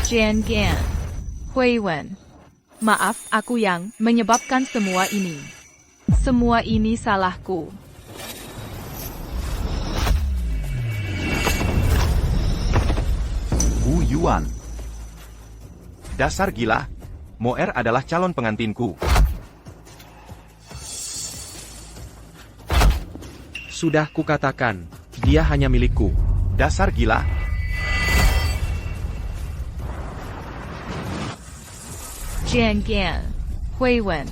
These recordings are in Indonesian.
Jian Gan. Hui Wen. Maaf, aku yang menyebabkan semua ini. Semua ini salahku. Wu Yuan. Dasar gila. Moer adalah calon pengantinku. Sudah kukatakan, dia hanya milikku. Dasar gila. Jian Gan. Hui Wen.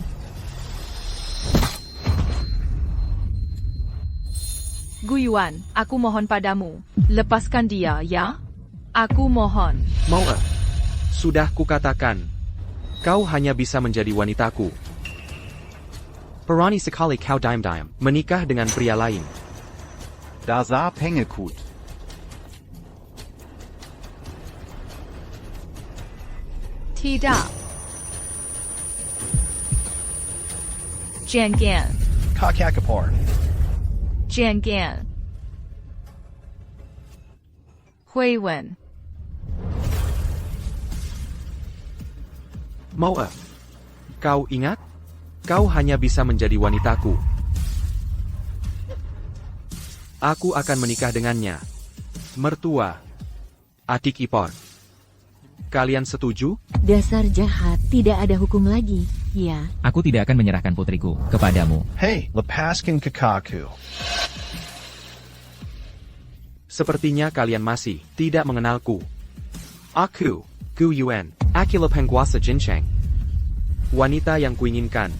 Gu Yuan, aku mohon padamu, lepaskan dia, ya? Aku mohon. Moer, sudah kukatakan, kau hanya bisa menjadi wanitaku. Berani sekali kau diam-diam menikah dengan pria lain. Dasar Pengekut. Tidak. Jian Gan. Kakakapar. Jian Gan. Hui Wen. Moer, kau ingat? Kau hanya bisa menjadi wanitaku. Aku akan menikah dengannya. Mertua. Adik ipar. Kalian setuju? Dasar jahat, tidak ada hukum lagi, ya. Aku tidak akan menyerahkan putriku kepadamu. Hey, lepaskan kakakku. Sepertinya kalian masih tidak mengenalku. Aku, Gu Yuan, Akila Penguasa Jincheng. Wanita yang kuinginkan.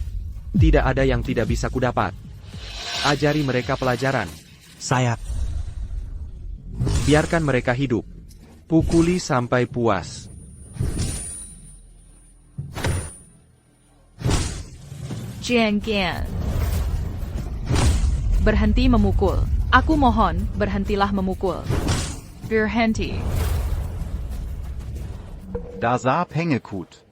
Tidak ada yang tidak bisa kudapat. Ajari mereka pelajaran. Saya. Biarkan mereka hidup. Pukuli sampai puas. Jian Gan. Berhenti memukul. Aku mohon, berhentilah memukul. Berhenti. Dasar Pengekut.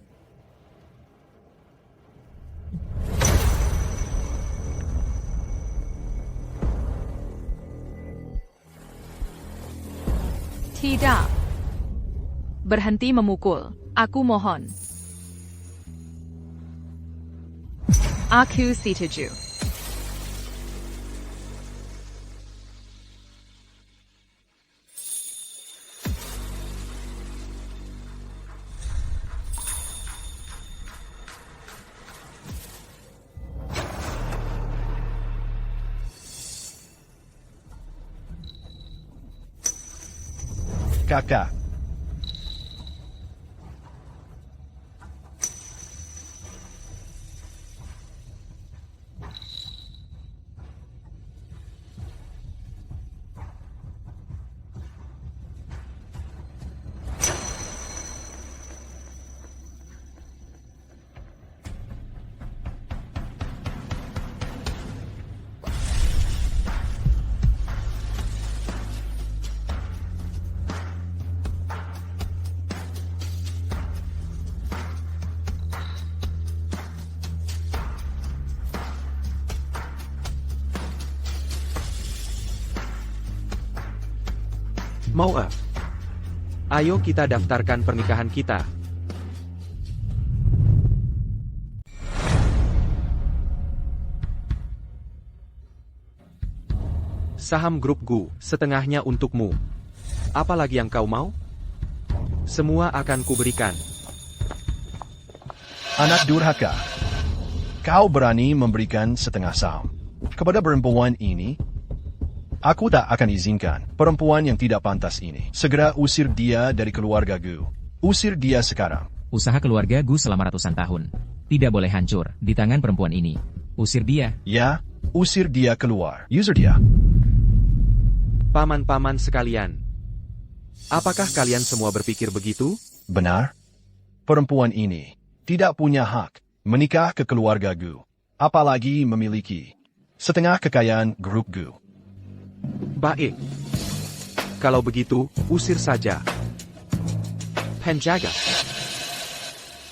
Tidak. Berhenti memukul. Aku mohon. Aku setuju. Kakak. Moer, ayo kita daftarkan pernikahan kita. Saham grup Gu, setengahnya untukmu. Apalagi yang kau mau? Semua akan kuberikan. Anak durhaka. Kau berani memberikan setengah saham kepada perempuan ini? Aku tak akan izinkan perempuan yang tidak pantas ini. Segera usir dia dari keluarga Gu. Usir dia sekarang. Usaha keluarga Gu selama ratusan tahun tidak boleh hancur di tangan perempuan ini. Usir dia. Ya, usir dia keluar. Usir dia. Paman-paman sekalian. Apakah kalian semua berpikir begitu? Benar? Perempuan ini tidak punya hak menikah ke keluarga Gu. Apalagi memiliki setengah kekayaan grup Gu. Baik. Kalau begitu, usir saja. Penjaga.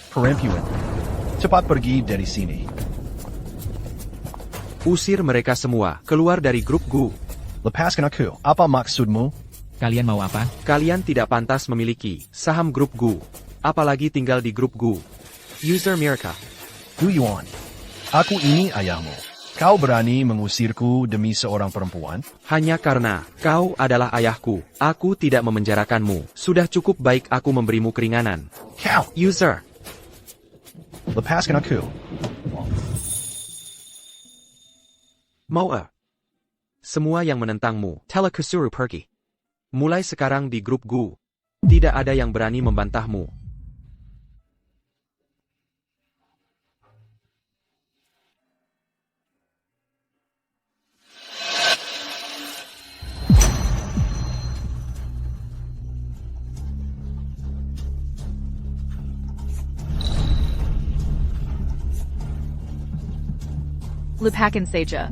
Perempuan, cepat pergi dari sini. Usir mereka semua keluar dari grup Gu. Lepaskan aku. Apa maksudmu? Kalian mau apa? Kalian tidak pantas memiliki saham grup Gu. Apalagi tinggal di grup Gu. User Mirka. Gu Yuan. Aku ini ayahmu. Kau berani mengusirku demi seorang perempuan? Hanya karena kau adalah ayahku, aku tidak memenjarakanmu. Sudah cukup baik aku memberimu keringanan. Kau! User. Lepaskan aku. Moa. Semua yang menentangmu, Telekusuru pergi. Mulai sekarang di grup Gu, tidak ada yang berani membantahmu. Lupakan saja.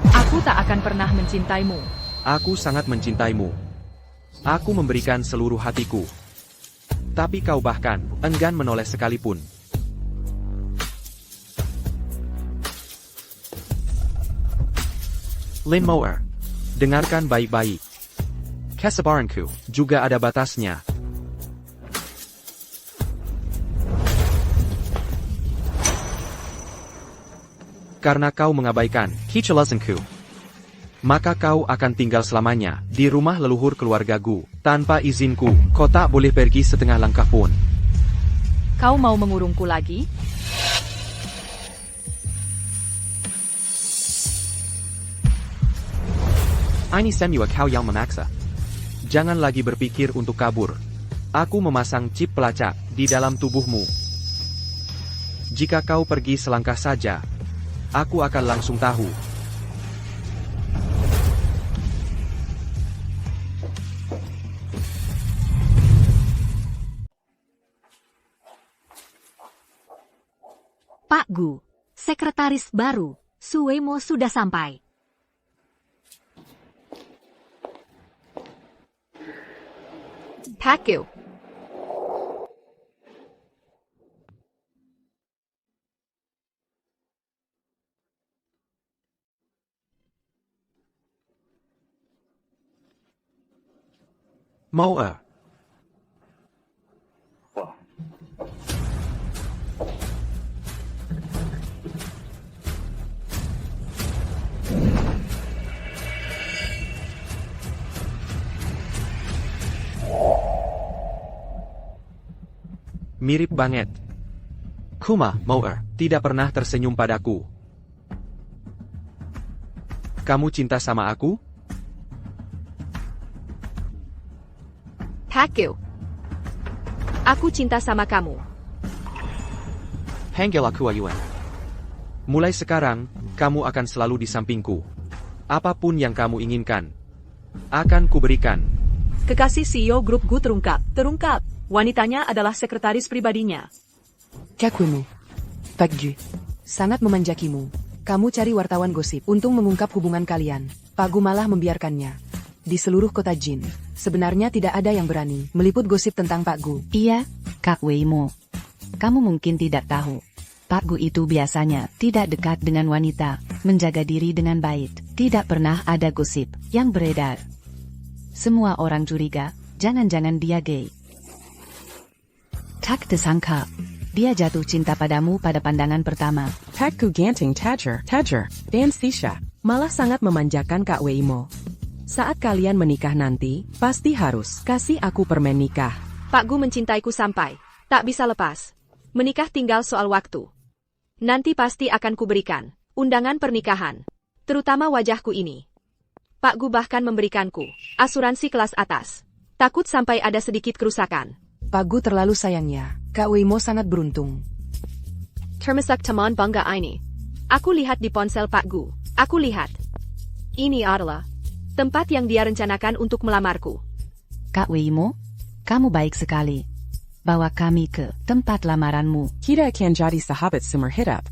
Aku tak akan pernah mencintaimu. Aku sangat mencintaimu. Aku memberikan seluruh hatiku. Tapi kau bahkan enggan menoleh sekalipun. Lin Moer, dengarkan baik-baik. Kesabaranku juga ada batasnya. Karena kau mengabaikan kecelasanku, maka kau akan tinggal selamanya di rumah leluhur keluarga Gu. Tanpa izinku, kau tak boleh pergi setengah langkah pun. Kau mau mengurungku lagi? Ini semua kau yang memaksa. Jangan lagi berpikir untuk kabur. Aku memasang chip pelacak di dalam tubuhmu. Jika kau pergi selangkah saja, aku akan langsung tahu. Pak Gu, sekretaris baru, Suemo sudah sampai. Pak Gu. Moa. Mirip banget. Kuma, Moa, tidak pernah tersenyum padaku. Kamu cinta sama aku? Pak Gu. Aku cinta sama kamu. Panggil aku Ayuan. Mulai sekarang, kamu akan selalu di sampingku. Apapun yang kamu inginkan, akan kuberikan. Kekasih CEO grup Gu terungkap. Wanitanya adalah sekretaris pribadinya. Kakumu. Pak Gu. Sangat memanjakimu. Kamu cari wartawan gosip untuk mengungkap hubungan kalian. Pak Gu malah membiarkannya. Di seluruh kota Jin, sebenarnya tidak ada yang berani meliput gosip tentang Pak Gu. Iya, Kak Weimo. Kamu mungkin tidak tahu. Pak Gu itu biasanya tidak dekat dengan wanita, menjaga diri dengan baik. Tidak pernah ada gosip yang beredar. Semua orang curiga, jangan-jangan dia gay. Tak disangka, dia jatuh cinta padamu pada pandangan pertama. Pak Gu ganting Tajer, dan Sisha. Malah sangat memanjakan Kak Weimo. Saat kalian menikah nanti, pasti harus kasih aku permen nikah. Pak Gu mencintaiku sampai tak bisa lepas. Menikah tinggal soal waktu. Nanti pasti akan kuberikan undangan pernikahan, terutama wajahku ini. Pak Gu bahkan memberikanku asuransi kelas atas. Takut sampai ada sedikit kerusakan. Pak Gu terlalu sayangnya. Kak Weimo sangat beruntung. Termasuk teman bangga ini. Aku lihat di ponsel Pak Gu. Aku lihat. Ini adalah tempat yang dia rencanakan untuk melamarku. Kak Weimo, kamu baik sekali. Bawa kami ke tempat lamaranmu. Kita akan jadi sahabat seumur hidup.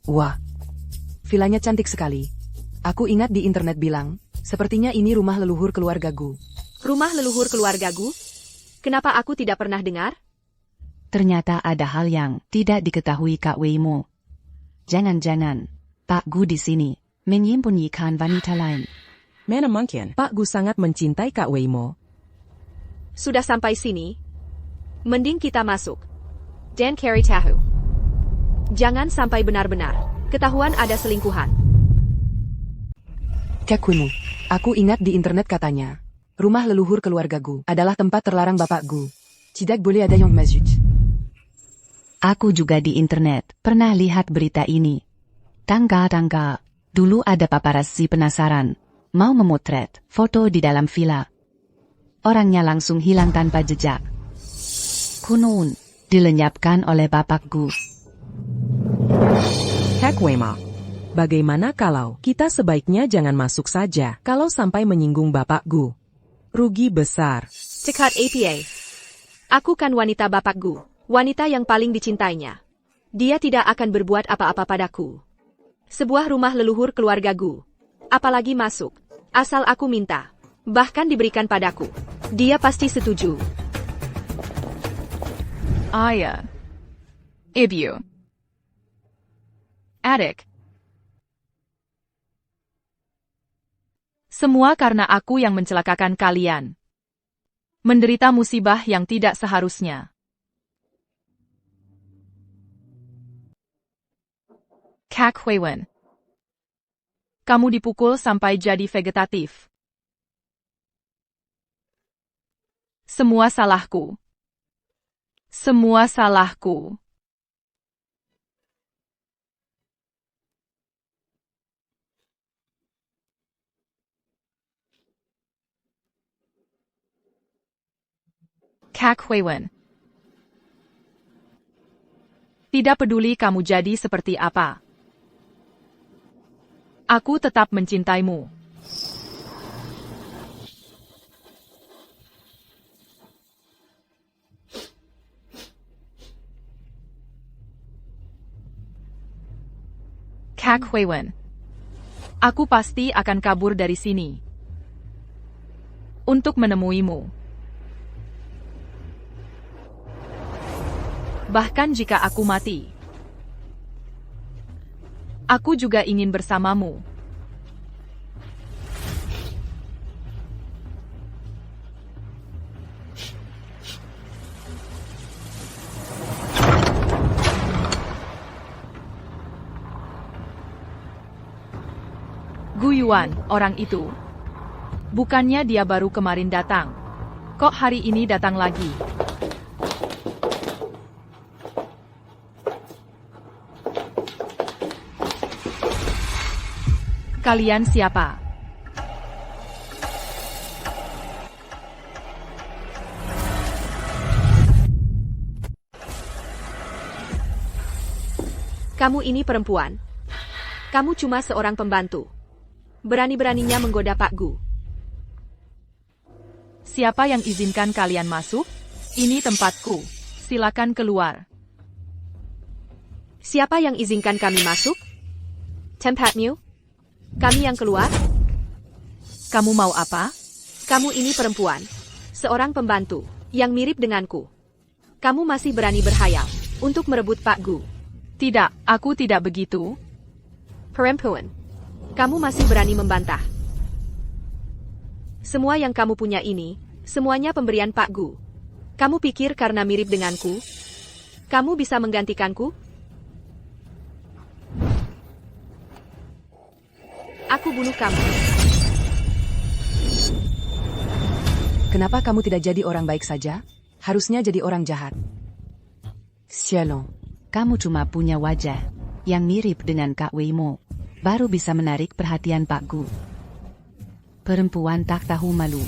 Wah, vilanya cantik sekali. Aku ingat di internet bilang, sepertinya ini rumah leluhur keluarga Gu. Rumah leluhur keluarga Gu? Kenapa aku tidak pernah dengar? Ternyata ada hal yang tidak diketahui Kak Weimo. Jangan-jangan Pak Gu di sini menyembunyikan wanita lain. Mana mungkin, Pak Gu sangat mencintai Kak Weimo. Sudah sampai sini? Mending kita masuk. Dan cari tahu. Jangan sampai benar-benar ketahuan ada selingkuhan. Kak Weimo, aku ingat di internet katanya, rumah leluhur keluarga Gu adalah tempat terlarang Bapak Gu. Tidak boleh ada yang masuk. Aku juga di internet pernah lihat berita ini. Tangga-tangga, dulu ada paparazzi penasaran, mau memotret foto di dalam villa. Orangnya langsung hilang tanpa jejak. Konon, dilenyapkan oleh Bapak Gu. Kak Weimo, bagaimana kalau kita sebaiknya jangan masuk saja kalau sampai menyinggung Bapak Gu? Rugi besar. Cekat APA. Aku kan wanita Bapak Gu, wanita yang paling dicintainya. Dia tidak akan berbuat apa-apa padaku. Sebuah rumah leluhur keluarga Gu. Apalagi masuk, asal aku minta, bahkan diberikan padaku. Dia pasti setuju. Ayah. Ibu. Adik. Semua karena aku yang mencelakakan kalian. Menderita musibah yang tidak seharusnya. Kak Huiwen. Kamu dipukul sampai jadi vegetatif. Semua salahku. Semua salahku. Kak Huiwen. Tidak peduli kamu jadi seperti apa. Aku tetap mencintaimu. Kak Huiwen. Aku pasti akan kabur dari sini. Untuk menemuimu. Bahkan jika aku mati. Aku juga ingin bersamamu. Gu Yuan, orang itu. Bukannya dia baru kemarin datang. Kok hari ini datang lagi? Kalian siapa? Kamu ini perempuan. Kamu cuma seorang pembantu. Berani-beraninya menggoda Pak Gu. Siapa yang izinkan kalian masuk? Ini tempatku. Silakan keluar. Siapa yang izinkan kami masuk? Tempatmu? Kami yang keluar? Kamu mau apa? Kamu ini perempuan. Seorang pembantu, yang mirip denganku. Kamu masih berani berhayal, untuk merebut Pak Gu. Tidak, aku tidak begitu. Perempuan. Kamu masih berani membantah. Semua yang kamu punya ini, semuanya pemberian Pak Gu. Kamu pikir karena mirip denganku, kamu bisa menggantikanku? Aku bunuh kamu. Kenapa kamu tidak jadi orang baik saja? Harusnya jadi orang jahat. Xialong. Kamu cuma punya wajah yang mirip dengan Kak Weimo, baru bisa menarik perhatian Pak Gu. Perempuan tak tahu malu.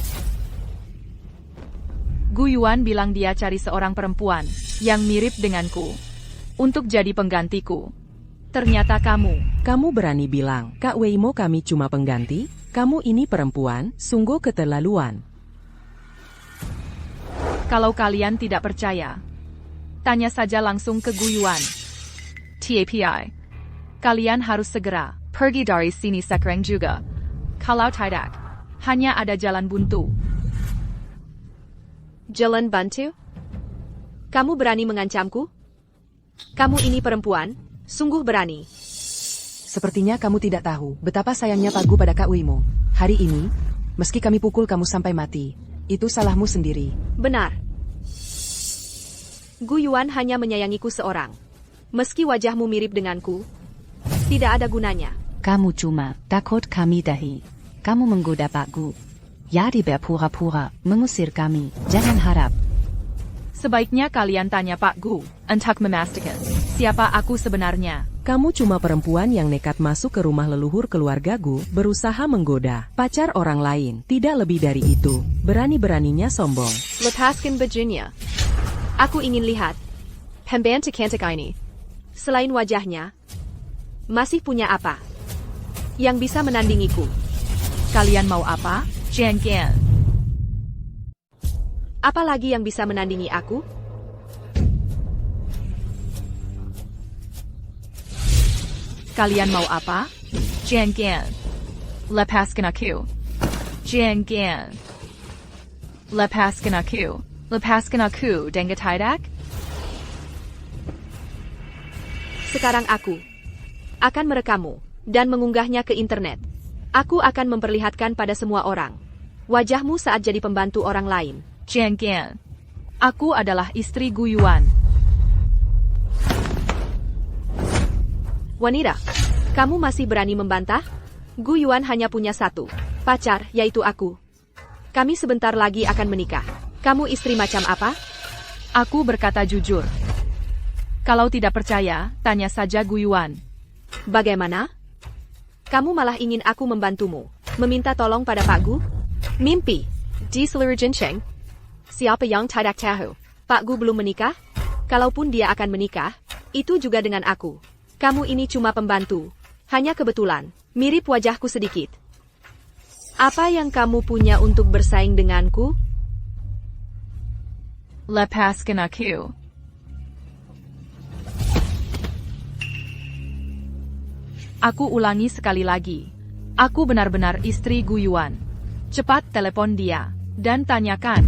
Gu Yuan bilang dia cari seorang perempuan yang mirip denganku untuk jadi penggantiku. Ternyata Kamu berani bilang, Kak Weimo kami cuma pengganti? Kamu ini perempuan, sungguh keterlaluan. Kalau kalian tidak percaya, tanya saja langsung ke Gu Yuan. TAPI. Kalian harus segera pergi dari sini sekarang juga. Kalau tidak, hanya ada jalan buntu. Jalan buntu? Kamu berani mengancamku? Kamu ini perempuan, sungguh berani. Sepertinya kamu tidak tahu betapa sayangnya Pak Gu pada Kak Weimo. Hari ini, meski kami pukul kamu sampai mati, itu salahmu sendiri. Benar. Gu Yuan hanya menyayangiku seorang. Meski wajahmu mirip denganku, tidak ada gunanya. Kamu cuma takut kami dahi. Kamu menggoda Pak Gu. Jadi berpura-pura mengusir kami. Jangan harap. Sebaiknya kalian tanya Pak Gu untuk memastikan siapa aku sebenarnya. Kamu cuma perempuan yang nekat masuk ke rumah leluhur keluarga Gu, berusaha menggoda pacar orang lain. Tidak lebih dari itu. Berani-beraninya sombong. Lepaskan bajunya. Aku ingin lihat pembantu cantik ini. Selain wajahnya, masih punya apa yang bisa menandingiku? Kalian mau apa? Jangan. Apa lagi yang bisa menandingi aku? Kalian mau apa? Jangan. Lepaskan aku. Jangan. Lepaskan aku. Lepaskan aku, dengar tidak? Sekarang aku akan merekammu dan mengunggahnya ke internet. Aku akan memperlihatkan pada semua orang wajahmu saat jadi pembantu orang lain. Jangan. Aku adalah istri Gu Yuan. Wanita, kamu masih berani membantah? Gu Yuan hanya punya satu pacar, yaitu aku. Kami sebentar lagi akan menikah. Kamu istri macam apa? Aku berkata jujur. Kalau tidak percaya, tanya saja Gu Yuan. Bagaimana? Kamu malah ingin aku membantumu, meminta tolong pada Pak Gu? Mimpi. Di seluruh Jincheng, siapa yang tidak tahu? Pak Gu belum menikah? Kalaupun dia akan menikah, itu juga dengan aku. Kamu ini cuma pembantu. Hanya kebetulan, mirip wajahku sedikit. Apa yang kamu punya untuk bersaing denganku? Lepaskan aku. Aku ulangi sekali lagi. Aku benar-benar istri Gu Yuan. Cepat telepon dia dan tanyakan.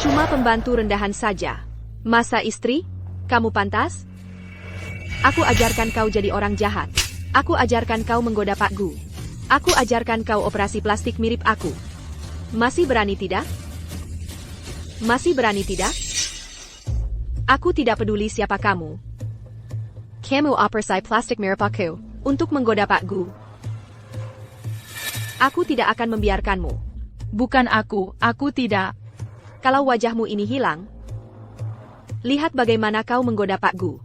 Cuma pembantu rendahan saja. Masa istri? Kamu pantas? Aku ajarkan kau jadi orang jahat. Aku ajarkan kau menggoda Pak Gu. Aku ajarkan kau operasi plastik mirip aku. Masih berani tidak? Masih berani tidak? Aku tidak peduli siapa kamu. Kamu operasi plastik mirip aku untuk menggoda Pak Gu. Aku tidak akan membiarkanmu. Bukan aku tidak. Kalau wajahmu ini hilang, lihat bagaimana kau menggoda Pak Gu.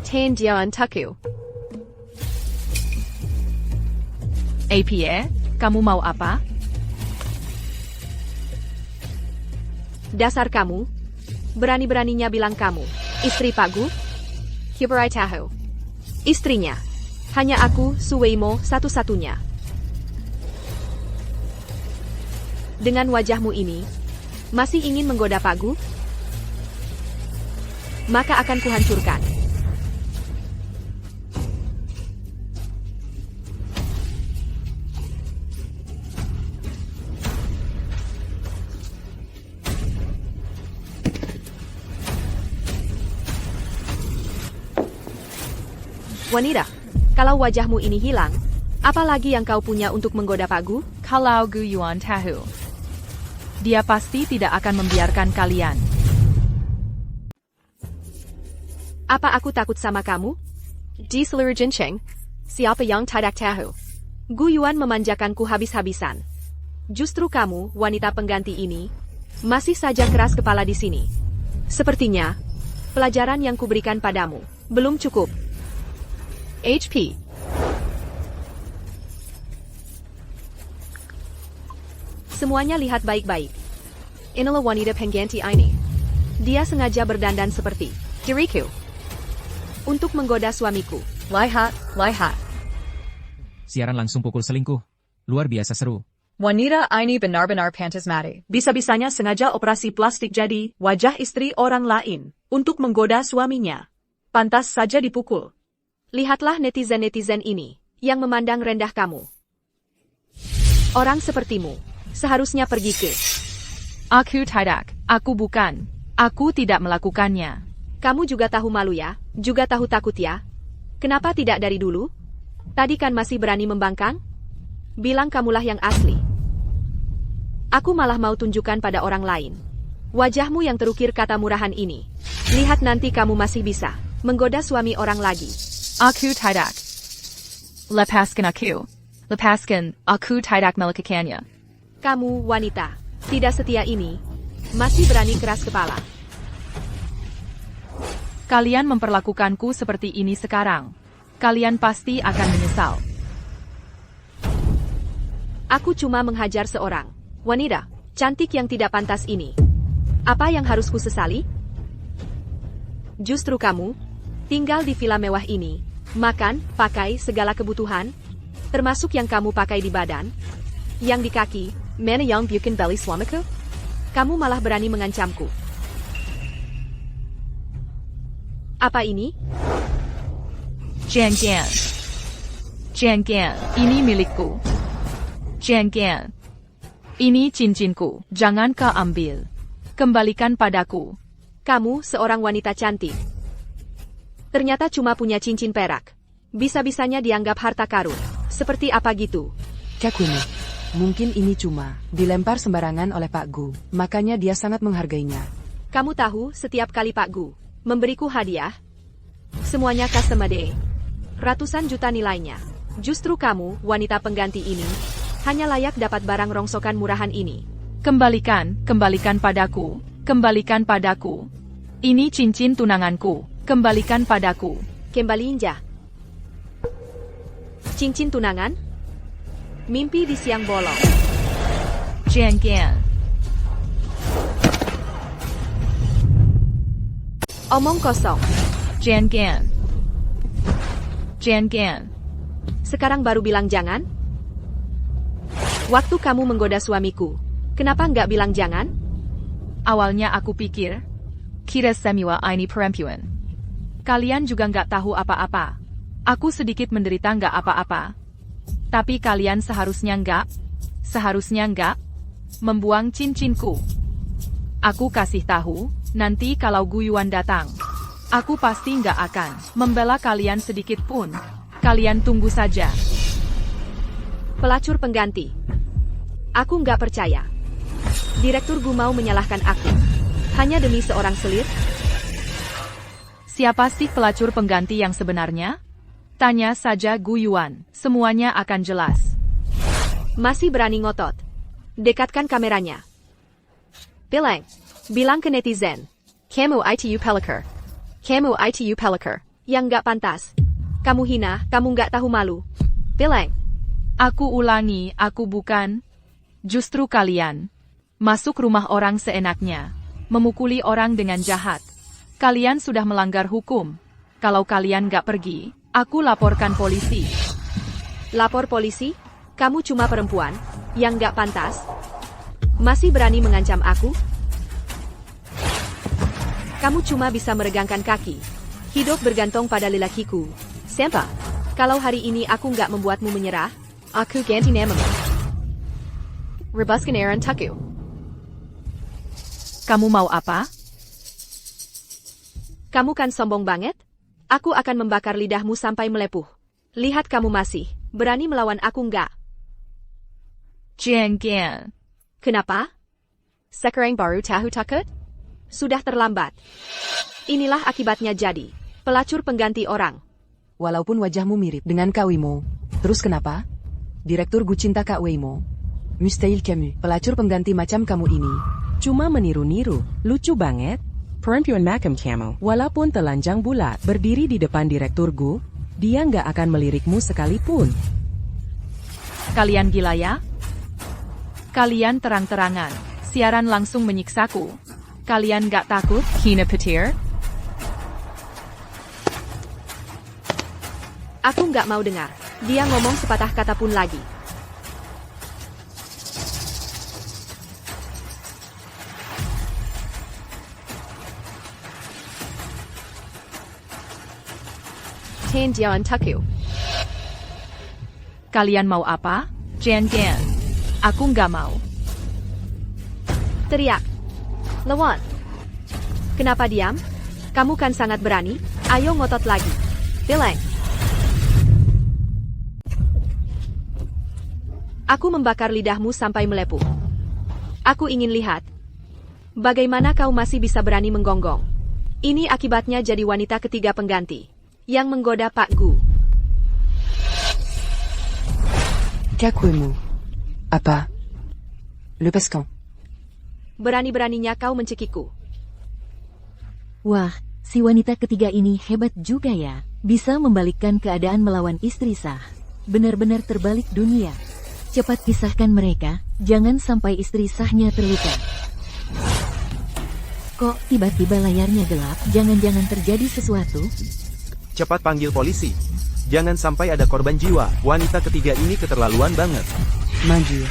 Tan Jian Tuku. APA, kamu mau apa? Dasar kamu, berani-beraninya bilang kamu, istri Pak Gu? Hiburai tahu. Istrinya, hanya aku, Su Weimo, satu-satunya. Dengan wajahmu ini, masih ingin menggoda Pak Gu? Maka akan kuhancurkan. Wanita, kalau wajahmu ini hilang, apa lagi yang kau punya untuk menggoda Pak Gu? Kalau Gu Yuan tahu, dia pasti tidak akan membiarkan kalian. Apa aku takut sama kamu? Di seluruh Jincheng, siapa yang tidak tahu? Gu Yuan memanjakanku habis-habisan. Justru kamu, wanita pengganti ini, masih saja keras kepala di sini. Sepertinya, pelajaran yang kuberikan padamu belum cukup. HP. Semuanya lihat baik-baik. Inilah wanita pengganti ini. Dia sengaja berdandan seperti diriku untuk menggoda suamiku. Lihat. Siaran langsung pukul selingkuh. Luar biasa seru. Wanita ini benar-benar pantas mati. Bisa-bisanya sengaja operasi plastik jadi wajah istri orang lain untuk menggoda suaminya. Pantas saja dipukul. Lihatlah netizen-netizen ini yang memandang rendah kamu. Orang sepertimu seharusnya pergi ke... Aku tidak. Aku bukan. Aku tidak melakukannya. Kamu juga tahu malu ya? Juga tahu takut ya? Kenapa tidak dari dulu? Tadi kan masih berani membangkang? Bilang kamulah yang asli. Aku malah mau tunjukkan pada orang lain. Wajahmu yang terukir kata murahan ini. Lihat nanti kamu masih bisa menggoda suami orang lagi. Aku tidak. Lepaskan aku. Lepaskan, aku tidak melakukannya. Kamu, wanita, tidak setia ini, masih berani keras kepala. Kalian memperlakukanku seperti ini sekarang. Kalian pasti akan menyesal. Aku cuma menghajar seorang wanita cantik yang tidak pantas ini. Apa yang harus kusesali? Justru kamu, tinggal di villa mewah ini, makan, pakai segala kebutuhan, termasuk yang kamu pakai di badan, yang di kaki, mana yang bukan belly suamiku? Kamu malah berani mengancamku. Apa ini? Jangan. Jangan, ini milikku. Jangan. Ini cincinku, jangan kau ambil. Kembalikan padaku. Kamu seorang wanita cantik. Ternyata cuma punya cincin perak. Bisa-bisanya dianggap harta karun. Seperti apa gitu? Cak Wei Mo, mungkin ini cuma dilempar sembarangan oleh Pak Gu, makanya dia sangat menghargainya. Kamu tahu, setiap kali Pak Gu memberiku hadiah, semuanya custom made. Ratusan juta nilainya. Justru kamu, wanita pengganti ini, hanya layak dapat barang rongsokan murahan ini. Kembalikan padaku. Kembalikan padaku. Ini cincin tunanganku. Kembalikan padaku. Kembaliinja. Cincin tunangan? Mimpi di siang bolong. Jangan. Omong kosong. Jangan. Jangan. Sekarang baru bilang jangan? Waktu kamu menggoda suamiku, kenapa nggak bilang jangan? Awalnya aku pikir, kira semua ini perempuan. Kalian juga nggak tahu apa-apa. Aku sedikit menderita nggak apa-apa. Tapi kalian seharusnya nggak membuang cincinku. Aku kasih tahu, nanti kalau Gu Yuan datang, aku pasti nggak akan membela kalian sedikit pun. Kalian tunggu saja. Pelacur pengganti. Aku nggak percaya. Direktur Gu mau menyalahkan aku. Hanya demi seorang selir? Siapa sih pelacur pengganti yang sebenarnya? Tanya saja Gu Yuan. Semuanya akan jelas. Masih berani ngotot. Dekatkan kameranya. Bilang ke netizen. Kamu itu pelakor. Kamu itu pelakor. Yang nggak pantas. Kamu hina, kamu nggak tahu malu. Bilang. Aku ulangi, aku bukan. Justru kalian. Masuk rumah orang seenaknya. Memukuli orang dengan jahat. Kalian sudah melanggar hukum. Kalau kalian nggak pergi, aku laporkan polisi. Lapor polisi? Kamu cuma perempuan, yang nggak pantas. Masih berani mengancam aku? Kamu cuma bisa meregangkan kaki. Hidup bergantung pada lelakiku. Siapa? Kalau hari ini aku nggak membuatmu menyerah, aku ganti namamu. Rebuskan Aaron Tuku. Kamu mau apa? Kamu kan sombong banget? Aku akan membakar lidahmu sampai melepuh. Lihat kamu masih berani melawan aku nggak? Jangan. Kenapa? Sekarang baru tahu takut? Sudah terlambat. Inilah akibatnya jadi pelacur pengganti orang. Walaupun wajahmu mirip dengan Kak Wei Mo, terus kenapa? Direktur Gu cinta Kak Wei Mo. Mustahil kamu, pelacur pengganti macam kamu ini. Cuma meniru-niru, lucu banget. Perempuan macam kamu, walaupun telanjang bulat, berdiri di depan Direktur Gu, dia nggak akan melirikmu sekalipun. Kalian gila ya? Kalian terang-terangan, siaran langsung menyiksaku. Kalian nggak takut, hina petir? Aku nggak mau dengar. Dia ngomong sepatah kata pun lagi. Tan Jian Tuku. Kalian mau apa? Jangan. Aku nggak mau. Teriak. Lawan. Kenapa diam? Kamu kan sangat berani, ayo ngotot lagi. Beleng. Aku membakar lidahmu sampai melepuh. Aku ingin lihat. Bagaimana kau masih bisa berani menggonggong? Ini akibatnya jadi wanita ketiga pengganti. Yang menggoda Pak Gu. Qu'avez-vous? Apa? Le pescan. Berani-beraninya kau mencekikku. Wah, si wanita ketiga ini hebat juga ya. Bisa membalikkan keadaan melawan istri sah. Benar-benar terbalik dunia. Cepat pisahkan mereka, jangan sampai istri sahnya terluka. Kok tiba-tiba layarnya gelap? Jangan-jangan terjadi sesuatu? Cepat panggil polisi. Jangan sampai ada korban jiwa. Wanita ketiga ini keterlaluan banget. Maju.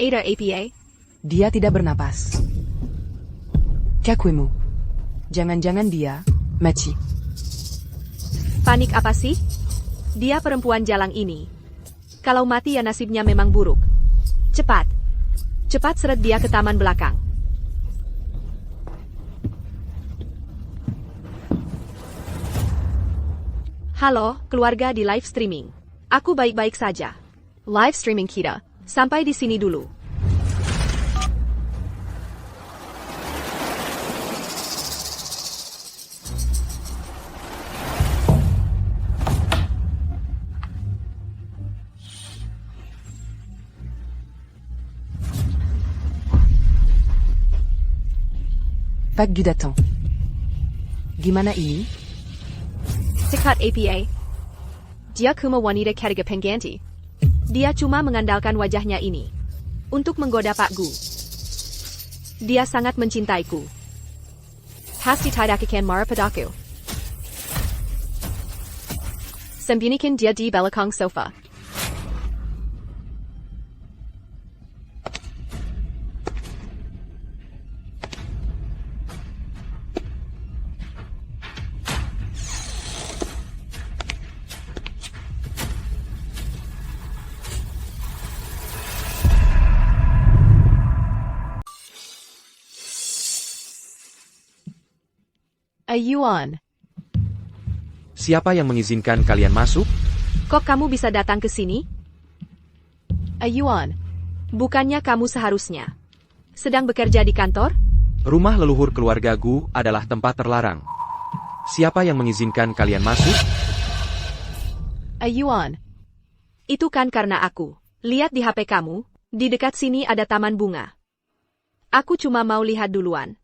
Ada APA? Dia tidak bernapas. Qu'avez-vous? Jangan-jangan dia, Machi. Panik apa sih? Dia perempuan jalang ini. Kalau mati ya nasibnya memang buruk. Cepat. Cepat seret dia ke taman belakang. Halo, keluarga di live streaming. Aku baik-baik saja. Live streaming kita. Sampai di sini dulu. Pak Gu datang. Gimana ini? Cekat APA. Dia cuma wanita ketiga pengganti. Dia cuma mengandalkan wajahnya ini untuk menggoda Pak Gu. Dia sangat mencintaiku. Pasti tidak akan marah padaku. Sembunyikan dia di belakang sofa. Ayuan. Siapa yang mengizinkan kalian masuk? Kok kamu bisa datang ke sini? Ayuan. Bukannya kamu seharusnya sedang bekerja di kantor? Rumah leluhur keluarga Gu adalah tempat terlarang. Siapa yang mengizinkan kalian masuk? Ayuan. Itu kan karena aku. Lihat di HP kamu, di dekat sini ada taman bunga. Aku cuma mau lihat duluan.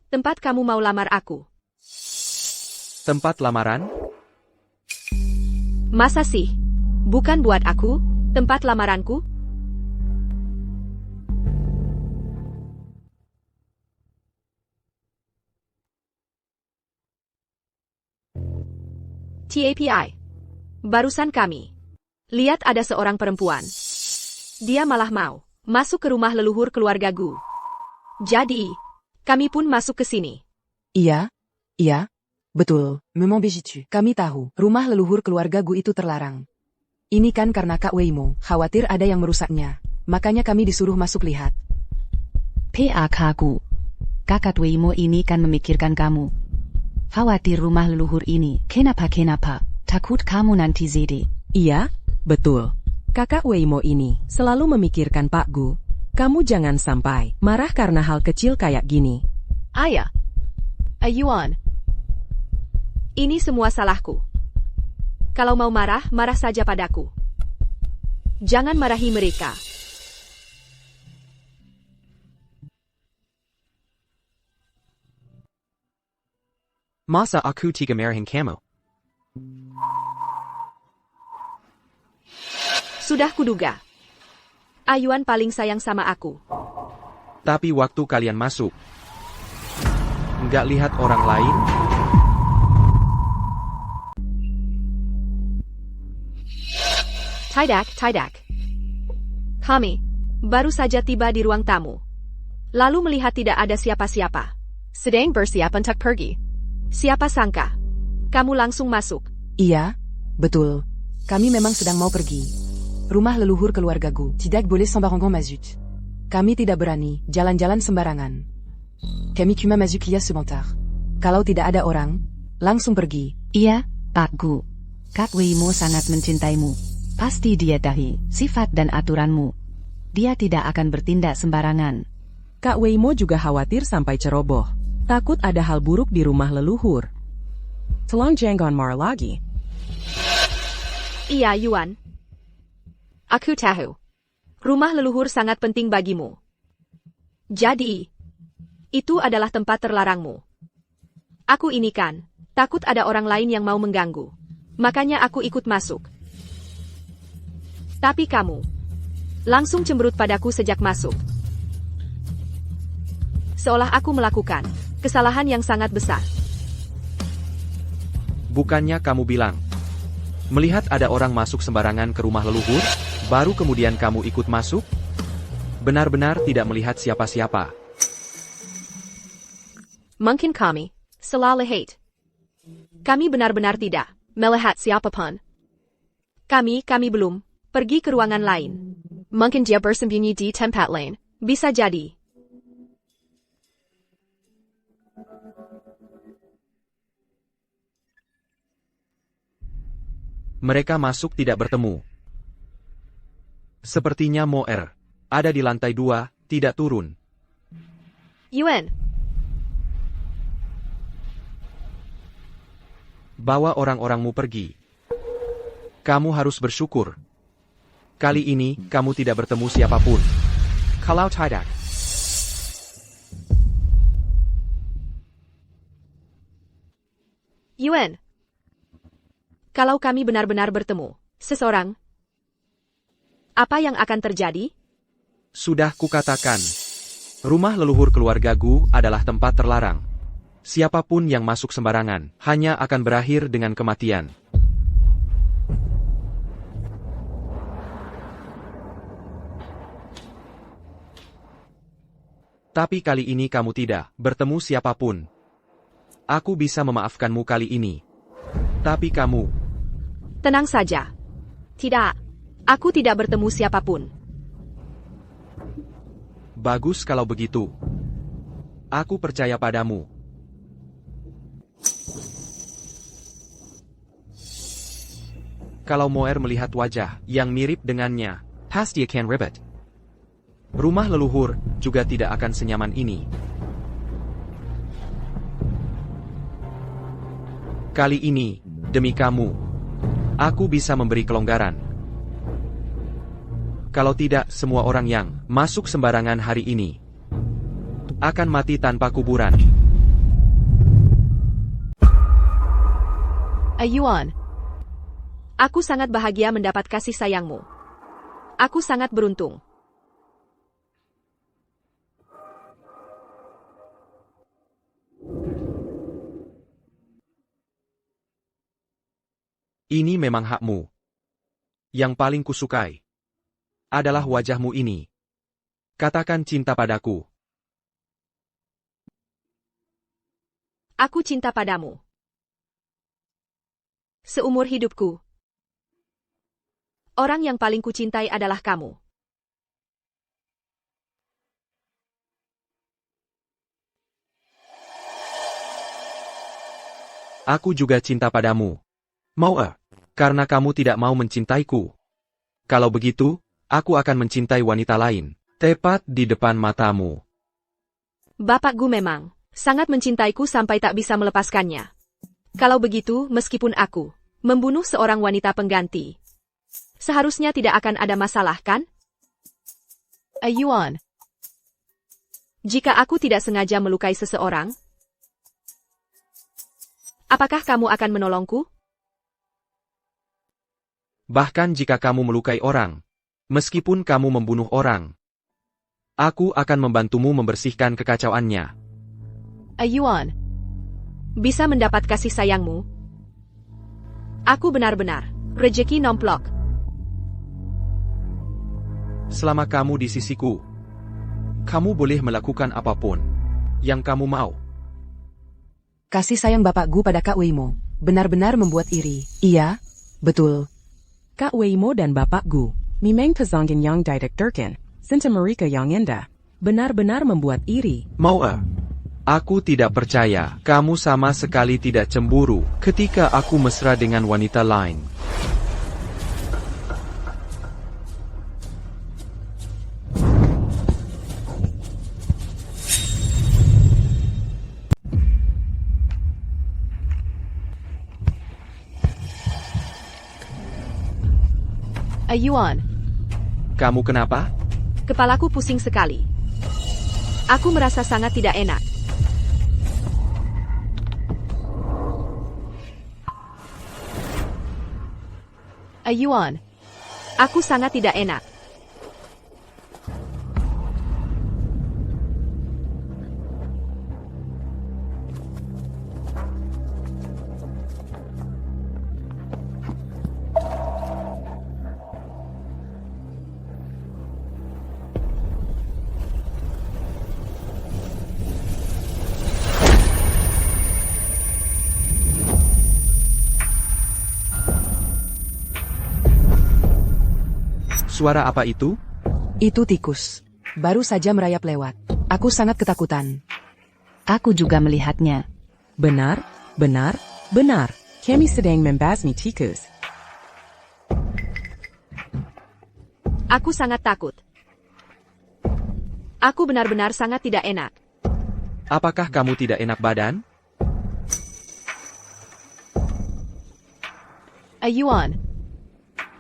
Tempat kamu mau lamar aku. Tempat lamaran? Masa sih? Bukan buat aku, tempat lamaranku? TAPI. Barusan kami lihat ada seorang perempuan. Dia malah mau masuk ke rumah leluhur keluarga Gu. Jadi, kami pun masuk ke sini. Iya, betul, memang begitu. Kami tahu, rumah leluhur keluarga Gu itu terlarang. Ini kan karena Kak Weimo, khawatir ada yang merusaknya. Makanya kami disuruh masuk lihat. PAK Gu. Kakak Weimo ini kan memikirkan kamu. Khawatir rumah leluhur ini, kenapa? Takut kamu nanti zede. Iya, betul. Kakak Weimo ini selalu memikirkan Pak Gu. Kamu jangan sampai marah karena hal kecil kayak gini. Ayah. Ayuan. Ini semua salahku. Kalau mau marah, marah saja padaku. Jangan marahi mereka. Masa aku tiga marahin kamu? Sudah kuduga. Ayuan paling sayang sama aku. Tapi waktu kalian masuk, nggak lihat orang lain? Tidak. Kami baru saja tiba di ruang tamu. Lalu melihat tidak ada siapa-siapa. Sedang bersiap untuk pergi. Siapa sangka? Kamu langsung masuk. Iya, betul. Kami memang sedang mau pergi. Rumah leluhur keluargaku, tidak boleh sembarangan masuk. Kami tidak berani jalan-jalan sembarangan. Kami cuma masuk ya sebentar. Kalau tidak ada orang, langsung pergi. Iya, Pak Gu. Kak Weimo sangat mencintaimu. Pasti dia tahu sifat dan aturanmu. Dia tidak akan bertindak sembarangan. Kak Weimo juga khawatir sampai ceroboh. Takut ada hal buruk di rumah leluhur. Tolong jangan marah lagi. Iya, Yuan. Aku tahu. Rumah leluhur sangat penting bagimu. Jadi, itu adalah tempat terlarangmu. Aku ini kan, takut ada orang lain yang mau mengganggu. Makanya aku ikut masuk. Tapi kamu langsung cemberut padaku sejak masuk. Seolah aku melakukan kesalahan yang sangat besar. Bukannya kamu bilang, melihat ada orang masuk sembarangan ke rumah leluhur, baru kemudian kamu ikut masuk? Benar-benar tidak melihat siapa-siapa. Mungkin kami salah lihat. Kami benar-benar tidak melihat siapapun. Kami belum pergi ke ruangan lain. Mungkin dia bersembunyi di tempat lain. Bisa jadi. Mereka masuk tidak bertemu. Sepertinya Moer ada di lantai 2, tidak turun. Yuan, bawa orang-orangmu pergi. Kamu harus bersyukur. Kali ini, kamu tidak bertemu siapapun. Kalau tidak, Yuan. Kalau kami benar-benar bertemu seseorang, apa yang akan terjadi? sudah kukatakan. Rumah leluhur keluarga Gu adalah tempat terlarang. Siapapun yang masuk sembarangan, hanya akan berakhir dengan kematian. Tapi kali ini kamu tidak bertemu siapapun. Aku bisa memaafkanmu kali ini. Tapi kamu... Tenang saja. Tidak. Aku tidak bertemu siapapun. Bagus kalau begitu. Aku percaya padamu. Kalau Moer melihat wajah yang mirip dengannya, pasti akan ribet. Rumah leluhur juga tidak akan senyaman ini. Kali ini, demi kamu, aku bisa memberi kelonggaran. Kalau tidak, semua orang yang masuk sembarangan hari ini akan mati tanpa kuburan. Yuan, aku sangat bahagia mendapat kasih sayangmu. Aku sangat beruntung. Ini memang hakmu. Yang paling kusukai adalah wajahmu ini. Katakan cinta padaku. Aku cinta padamu. Seumur hidupku. Orang yang paling kucintai adalah kamu. Aku juga cinta padamu. Moer, karena kamu tidak mau mencintaiku. Kalau begitu, aku akan mencintai wanita lain, tepat di depan matamu. Bapak Gu memang sangat mencintaiku sampai tak bisa melepaskannya. Kalau begitu, meskipun aku membunuh seorang wanita pengganti, seharusnya tidak akan ada masalah, kan? Yuan, jika aku tidak sengaja melukai seseorang, apakah kamu akan menolongku? Bahkan jika kamu melukai orang, meskipun kamu membunuh orang, aku akan membantumu membersihkan kekacauannya. Yuan, bisa mendapat kasih sayangmu? Aku benar-benar rejeki nomplok. Selama kamu di sisiku, Kamu boleh melakukan apapun yang kamu mau. Kasih sayang Bapak Gu pada Kak Weimo benar-benar membuat iri. Iya, betul. Kak Weimo dan Bapak Gu, Mimeng Pazongin yang Didak Durkin, Sinta Marika yang Indah, benar-benar membuat iri. Mau? Aku tidak percaya kamu sama sekali tidak cemburu ketika aku mesra dengan wanita lain. Yuan, Kamu kenapa? kepalaku pusing sekali. Aku merasa sangat tidak enak. Yuan, aku sangat tidak enak. Suara apa itu? Itu tikus. Baru saja merayap lewat. Aku sangat ketakutan. Aku juga melihatnya. Benar, benar, benar. Kami sedang membasmi tikus. Aku sangat takut. Aku benar-benar sangat tidak enak. Apakah kamu tidak enak badan? Yuan,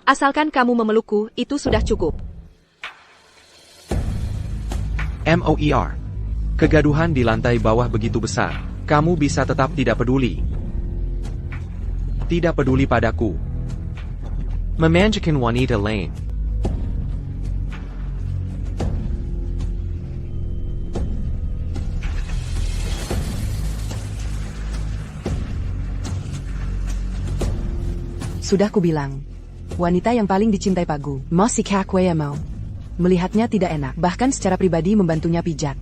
asalkan kamu memelukku, itu sudah cukup. MOER. Kegaduhan di lantai bawah begitu besar. Kamu bisa tetap tidak peduli. Tidak peduli padaku. Memanjakan wanita lain. Sudah kubilang. Wanita yang paling dicintai Pak Gu, Mosi Kak Weimo. Melihatnya tidak enak, bahkan secara pribadi membantunya pijat.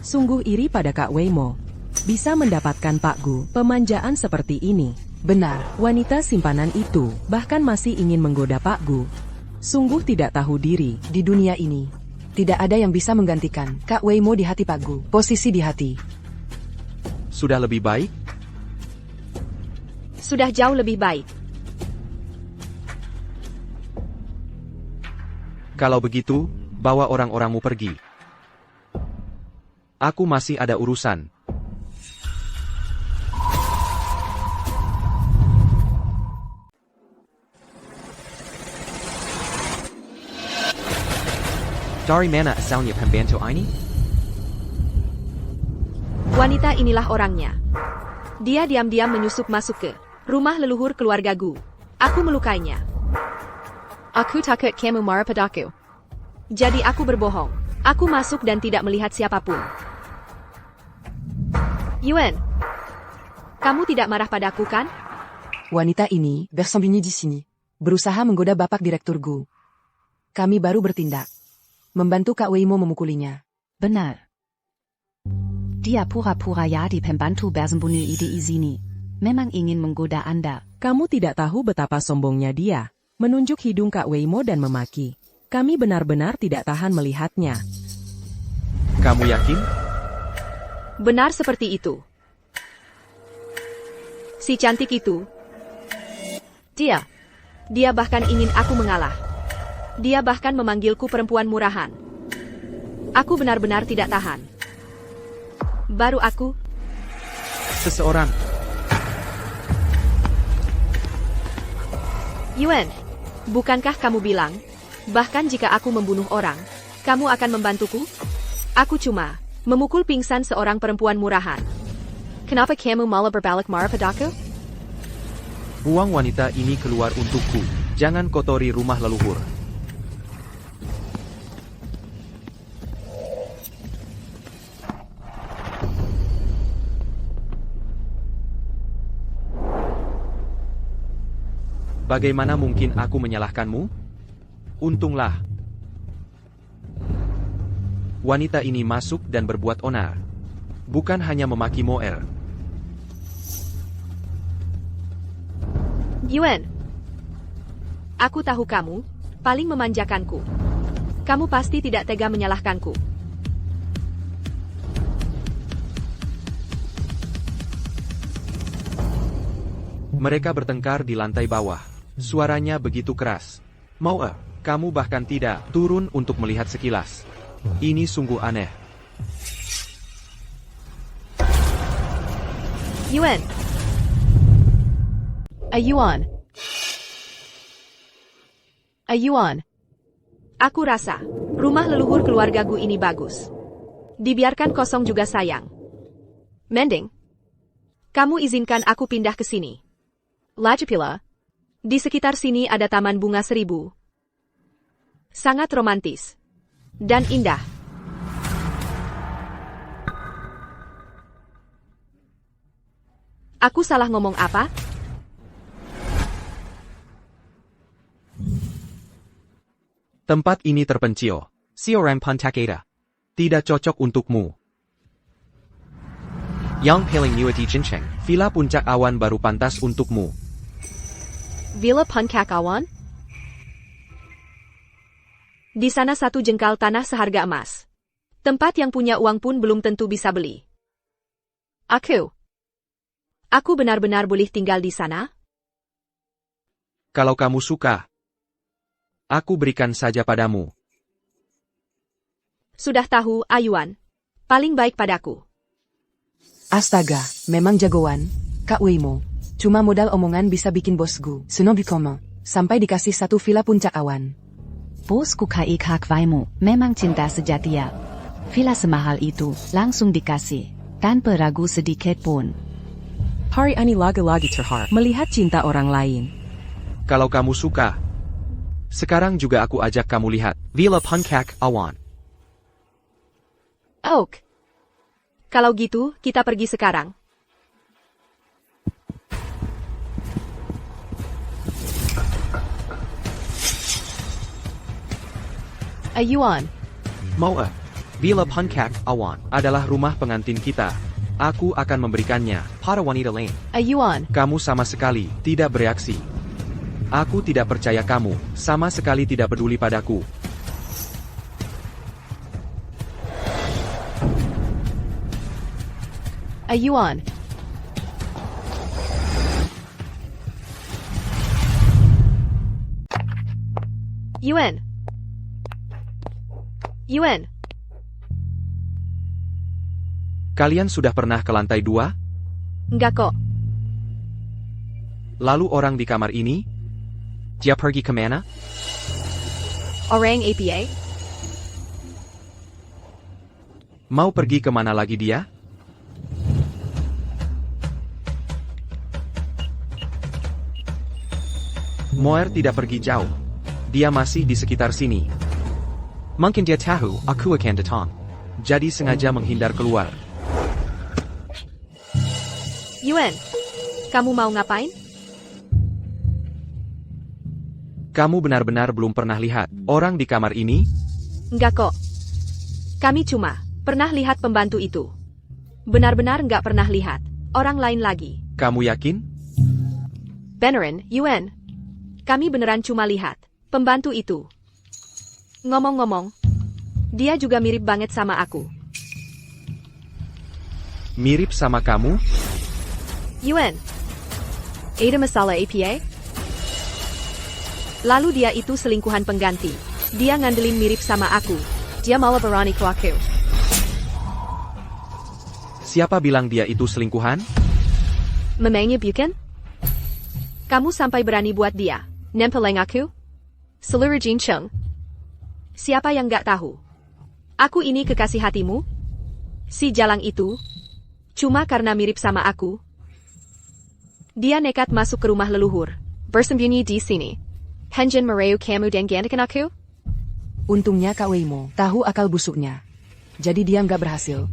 Sungguh iri pada Kak Weimo. Bisa mendapatkan Pak Gu pemanjaan seperti ini. Benar. Wanita simpanan itu bahkan masih ingin menggoda Pak Gu. Sungguh tidak tahu diri. Di dunia ini, tidak ada yang bisa menggantikan Kak Weimo di hati Pak Gu. Posisi di hati. Sudah lebih baik? Sudah jauh lebih baik. Kalau begitu, bawa orang-orangmu pergi. Aku masih ada urusan. Dari mana asalnya pembantu ini? Wanita inilah orangnya. Dia diam-diam menyusup masuk ke rumah leluhur keluarga Gu. Aku melukainya. Aku takut kamu marah padaku. Jadi aku berbohong. Aku masuk dan tidak melihat siapapun. Yuan, kamu tidak marah padaku kan? Wanita ini bersembunyi di sini. Berusaha menggoda Bapak Direktur Gu. Kami baru bertindak. Membantu Kak Weimo memukulinya. Benar. Dia pura-pura jadi pembantu bersembunyi di sini. Memang ingin menggoda Anda. Kamu tidak tahu betapa sombongnya dia. Menunjuk hidung Kak Weimo dan memaki. Kami benar-benar tidak tahan melihatnya. Kamu yakin? Benar seperti itu. Si cantik itu. Dia bahkan ingin aku mengalah. Dia bahkan memanggilku perempuan murahan. Aku benar-benar tidak tahan. Baru aku. Seseorang. Yuan, bukankah kamu bilang, bahkan jika aku membunuh orang, kamu akan membantuku? Aku cuma memukul pingsan seorang perempuan murahan. Kenapa kamu malah berbalik marah padaku? Buang wanita ini keluar untukku. Jangan kotori rumah leluhur. Bagaimana mungkin aku menyalahkanmu? Untunglah. wanita ini masuk dan berbuat onar. Bukan hanya memaki Moer. Yuan. Aku tahu kamu paling memanjakanku. Kamu pasti tidak tega menyalahkanku. Mereka bertengkar di lantai bawah. Suaranya begitu keras. Moer, kamu bahkan tidak turun untuk melihat sekilas. Ini sungguh aneh. Yuan. Yuan. Yuan. Aku rasa rumah leluhur keluarga Gu ini bagus. Dibiarkan kosong juga sayang. Mending kamu izinkan aku pindah ke sini. Lagipula, di sekitar sini ada taman bunga 1000. Sangat romantis dan indah. Aku salah ngomong apa? Tempat ini terpencil. Siorampan Takeda. Tidak cocok untukmu. Yang Paling Nuati Jincheng. Villa Puncak Awan baru pantas untukmu. Villa Puncak Awan? Di sana 1 jengkal tanah seharga emas. Tempat yang punya uang pun belum tentu bisa beli. Aku benar-benar boleh tinggal di sana? Kalau kamu suka, aku berikan saja padamu. Sudah tahu, Ayuan. Paling baik padaku. Astaga, memang jagoan, Kak Weimo. Cuma modal omongan bisa bikin bosku senobi koma, sampai dikasih 1 villa Puncak Awan. Bosku Kak Weimo memang cinta sejati ya. Villa semahal itu langsung dikasih, tanpa ragu sedikit pun. Hari ini lagi-lagi terharu melihat cinta orang lain. Kalau kamu suka, sekarang juga aku ajak kamu lihat Villa Puncak Awan. Oke. Kalau gitu, kita pergi sekarang. Yuan. Moa, Villa Puncak Awan adalah rumah pengantin kita. Aku akan memberikannya pada wanita lain. Yuan. Kamu sama sekali tidak bereaksi. Aku tidak percaya kamu sama sekali tidak peduli padaku. Yuan. Yuan. Yuan. Kalian sudah pernah ke lantai 2? Enggak kok. Lalu orang di kamar ini? Dia pergi kemana? Orang APA? Mau pergi kemana lagi dia? Moer tidak pergi jauh. Dia masih di sekitar sini. Mungkin dia tahu aku akan datang. Jadi sengaja menghindar keluar. Yuan, kamu mau ngapain? Kamu benar-benar belum pernah lihat orang di kamar ini? Enggak kok. Kami cuma pernah lihat pembantu itu. Benar-benar enggak pernah lihat orang lain lagi. Kamu yakin? Beneran, Yuan. Kami beneran cuma lihat pembantu itu. Ngomong-ngomong, dia juga mirip banget sama aku. Mirip sama kamu? Yuan. Ada masalah APA? Lalu dia itu selingkuhan pengganti. Dia ngandelin mirip sama aku. Dia malah berani ke aku. Siapa bilang dia itu selingkuhan? Memangnya bukan? Kamu sampai berani buat dia nempeleng aku? Seluruh Jincheng. Siapa yang gak tahu? Aku ini kekasih hatimu? Si Jalang itu? Cuma karena mirip sama aku? Dia nekat masuk ke rumah leluhur. Bersembunyi di sini. Henjin merayu kamu dan gantikan aku? Untungnya Kak Weimo tahu akal busuknya. Jadi dia nggak berhasil.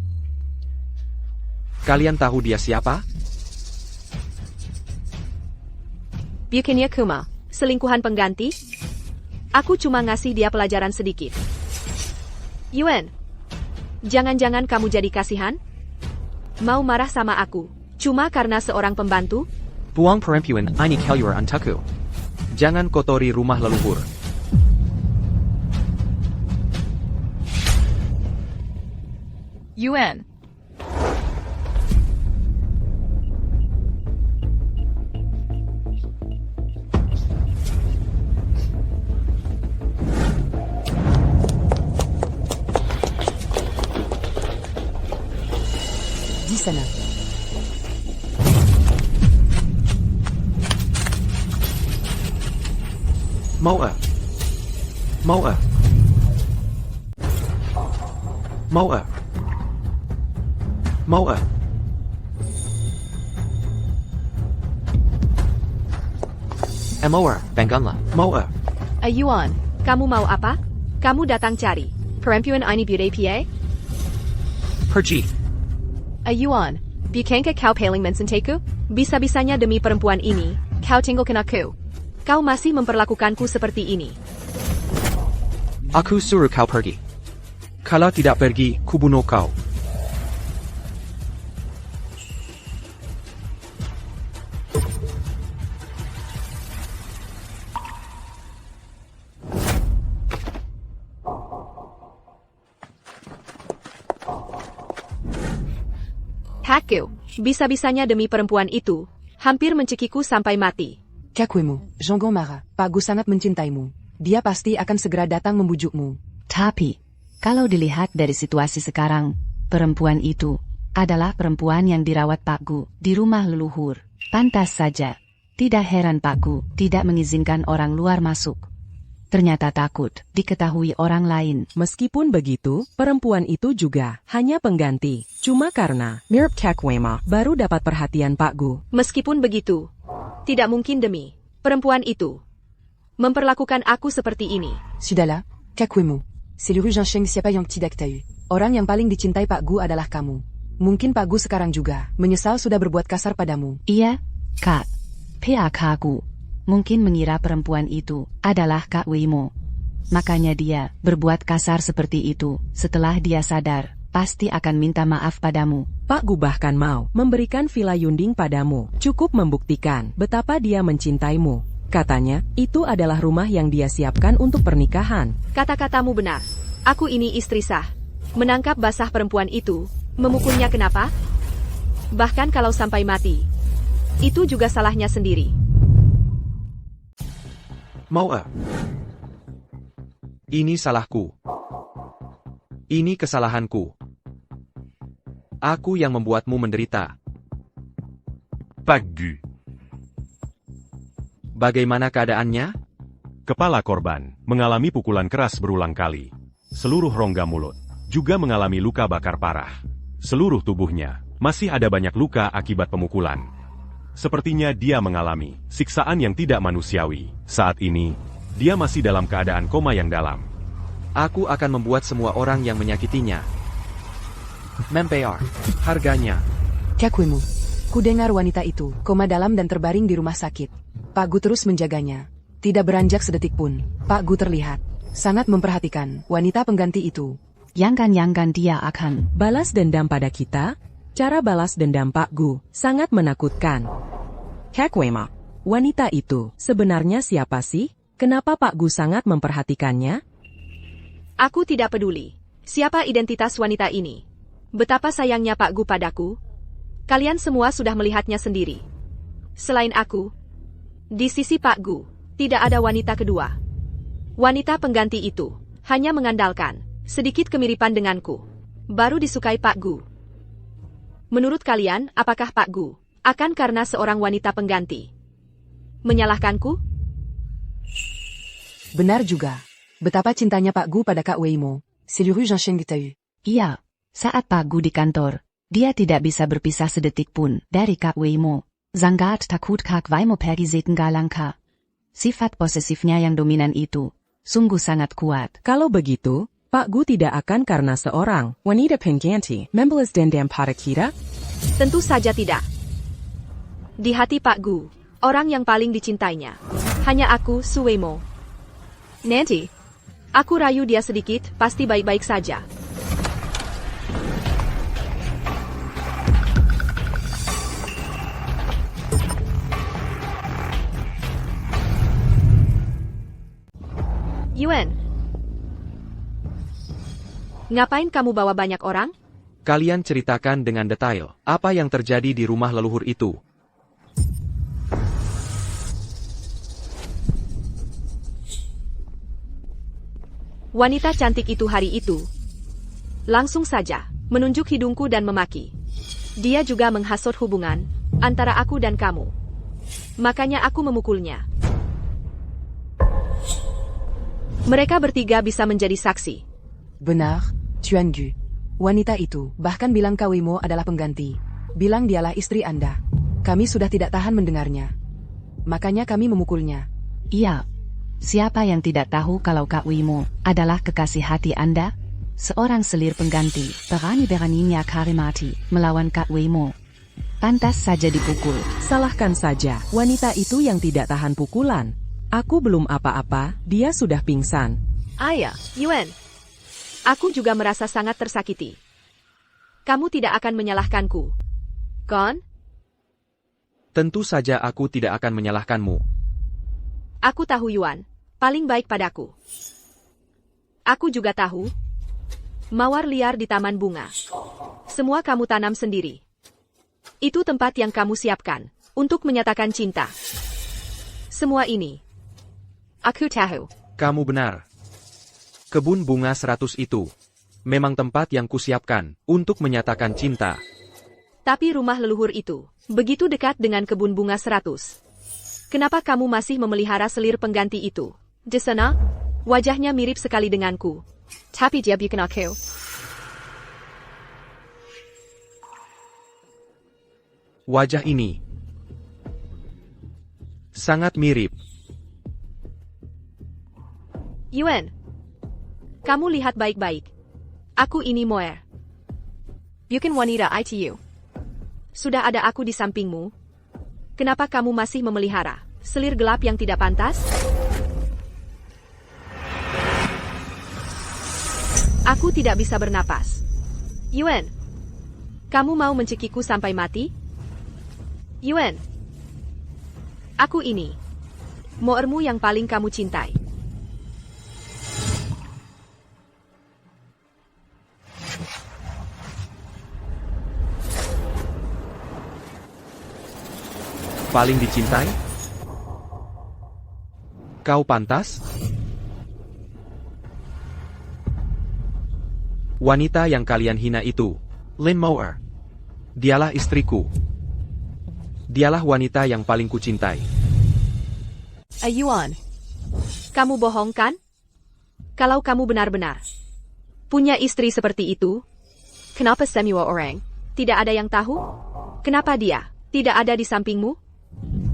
Kalian tahu dia siapa? Bukannya Kuma, selingkuhan pengganti? Aku cuma ngasih dia pelajaran sedikit. Yuan, Jangan-jangan kamu jadi kasihan? Mau marah sama aku, cuma karena seorang pembantu? Buang perempuan ini keluar untukku. Jangan kotori rumah leluhur. Yuan. Di sana. Mau à? Mau à? Mau à? Mau à? Emoa, bangganlah. Mau à? Yuan, kamu mau apa? Kamu datang cari perempuan ini bude PA? Pergi. Yuan, bukankah kau paling mencintaku? Bisa-bisanya demi perempuan ini, kau tinggalkan aku. Kau masih memperlakukanku seperti ini. Aku suruh kau pergi. Kalau tidak pergi, kubunuh kau. Hakku, bisa-bisanya demi perempuan itu, hampir mencekiku sampai mati. Kakuemu, Jonggon marah. Pak Gu sangat mencintaimu. Dia pasti akan segera datang membujukmu. Tapi, kalau dilihat dari situasi sekarang, perempuan itu adalah perempuan yang dirawat Pak Gu di rumah leluhur. Pantas saja. Tidak heran Pak Gu tidak mengizinkan orang luar masuk. Ternyata takut diketahui orang lain. Meskipun begitu, perempuan itu juga hanya pengganti. Cuma karena Mirip Kakwema baru dapat perhatian Pak Gu. Meskipun begitu, tidak mungkin demi perempuan itu memperlakukan aku seperti ini. Sudahlah, Kakuemu. Seluruh Zhangsheng siapa yang tidak tahu. Orang yang paling dicintai Pak Gu adalah kamu. Mungkin Pak Gu sekarang juga menyesal sudah berbuat kasar padamu. Iya, Kak. PAK Gu mungkin mengira perempuan itu adalah Kak Weimo. Makanya dia berbuat kasar seperti itu. Setelah dia sadar, pasti akan minta maaf padamu. Pak Gu bahkan mau memberikan Villa Yunding padamu. Cukup membuktikan betapa dia mencintaimu. Katanya, itu adalah rumah yang dia siapkan untuk pernikahan. Kata-katamu benar. Aku ini istri sah. Menangkap basah perempuan itu, memukulnya kenapa? Bahkan kalau sampai mati, itu juga salahnya sendiri. Mau à? Ini salahku. Ini kesalahanku. Aku yang membuatmu menderita. Pak Gu. Bagaimana keadaannya? Kepala korban mengalami pukulan keras berulang kali. Seluruh rongga mulut juga mengalami luka bakar parah. Seluruh tubuhnya masih ada banyak luka akibat pemukulan. Sepertinya dia mengalami siksaan yang tidak manusiawi. Saat ini, dia masih dalam keadaan koma yang dalam. Aku akan membuat semua orang yang menyakitinya membayar harganya. Kakuemu. Ku dengar wanita itu koma dalam dan terbaring di rumah sakit. Pak Gu terus menjaganya. Tidak beranjak sedetik pun. Pak Gu terlihat sangat memperhatikan wanita pengganti itu. Jangan-jangan dia akan balas dendam pada kita? Cara balas dendam Pak Gu sangat menakutkan. Kakwema, wanita itu sebenarnya siapa sih? Kenapa Pak Gu sangat memperhatikannya? Aku tidak peduli siapa identitas wanita ini. Betapa sayangnya Pak Gu padaku. Kalian semua sudah melihatnya sendiri. Selain aku, di sisi Pak Gu, tidak ada wanita kedua. Wanita pengganti itu hanya mengandalkan sedikit kemiripan denganku. Baru disukai Pak Gu. Menurut kalian, apakah Pak Gu akan karena seorang wanita pengganti menyalahkanku? Benar juga. Betapa cintanya Pak Gu pada Kak Weimo. Seluruh Zhangsheng tahu. Iya, saat Pak Gu di kantor, dia tidak bisa berpisah sedetik pun dari Kak Weimo. Sangat takut Kak Weimo pergi setinggalkan. Sifat posesifnya yang dominan itu sungguh sangat kuat. Kalau begitu, Pak Gu tidak akan karena seorang wanita pengganti membalas dendam pada kita? Tentu saja tidak. Di hati Pak Gu, orang yang paling dicintainya hanya aku, Suwemo. Nanti, aku rayu dia sedikit, pasti baik-baik saja. Yuan. Ngapain kamu bawa banyak orang? Kalian ceritakan dengan detail apa yang terjadi di rumah leluhur itu. Wanita cantik itu hari itu langsung saja menunjuk hidungku dan memaki. Dia juga menghasut hubungan antara aku dan kamu. Makanya aku memukulnya. Mereka bertiga bisa menjadi saksi. Benar, Tuan Gu. Wanita itu bahkan bilang Kak Weimo adalah pengganti. Bilang dialah istri Anda. Kami sudah tidak tahan mendengarnya. Makanya kami memukulnya. Iya. Siapa yang tidak tahu kalau Kak Weimo adalah kekasih hati Anda? Seorang selir pengganti, berani-beraninya Karimati melawan Kak Weimo. Pantas saja dipukul. Salahkan saja wanita itu yang tidak tahan pukulan. Aku belum apa-apa, dia sudah pingsan. Ayah, Yuan. Aku juga merasa sangat tersakiti. Kamu tidak akan menyalahkanku, kan? Tentu saja aku tidak akan menyalahkanmu. Aku tahu Yuan paling baik padaku. Aku juga tahu mawar liar di taman bunga. Semua kamu tanam sendiri. Itu tempat yang kamu siapkan untuk menyatakan cinta. Semua ini aku tahu. Kamu benar. Kebun bunga 100 itu memang tempat yang kusiapkan untuk menyatakan cinta. Tapi rumah leluhur itu begitu dekat dengan kebun bunga 100. Kenapa kamu masih memelihara selir pengganti itu? Di sana, wajahnya mirip sekali denganku. Tapi dia bukan aku. Wajah ini sangat mirip. Yuan, kamu lihat baik-baik. Aku ini Moer. Bukan wanita ITU. Sudah ada aku di sampingmu. Kenapa kamu masih memelihara selir gelap yang tidak pantas? Aku tidak bisa bernapas. Yuan, kamu mau mencekiku sampai mati? Yuan, aku ini Moermu yang paling kamu cintai. Paling dicintai? Kau pantas? Wanita yang kalian hina itu, Lin Moer. Dialah istriku. Dialah wanita yang paling kucintai. Yuan, kamu bohong kan? Kalau kamu benar-benar punya istri seperti itu, kenapa semua orang tidak ada yang tahu? Kenapa dia tidak ada di sampingmu?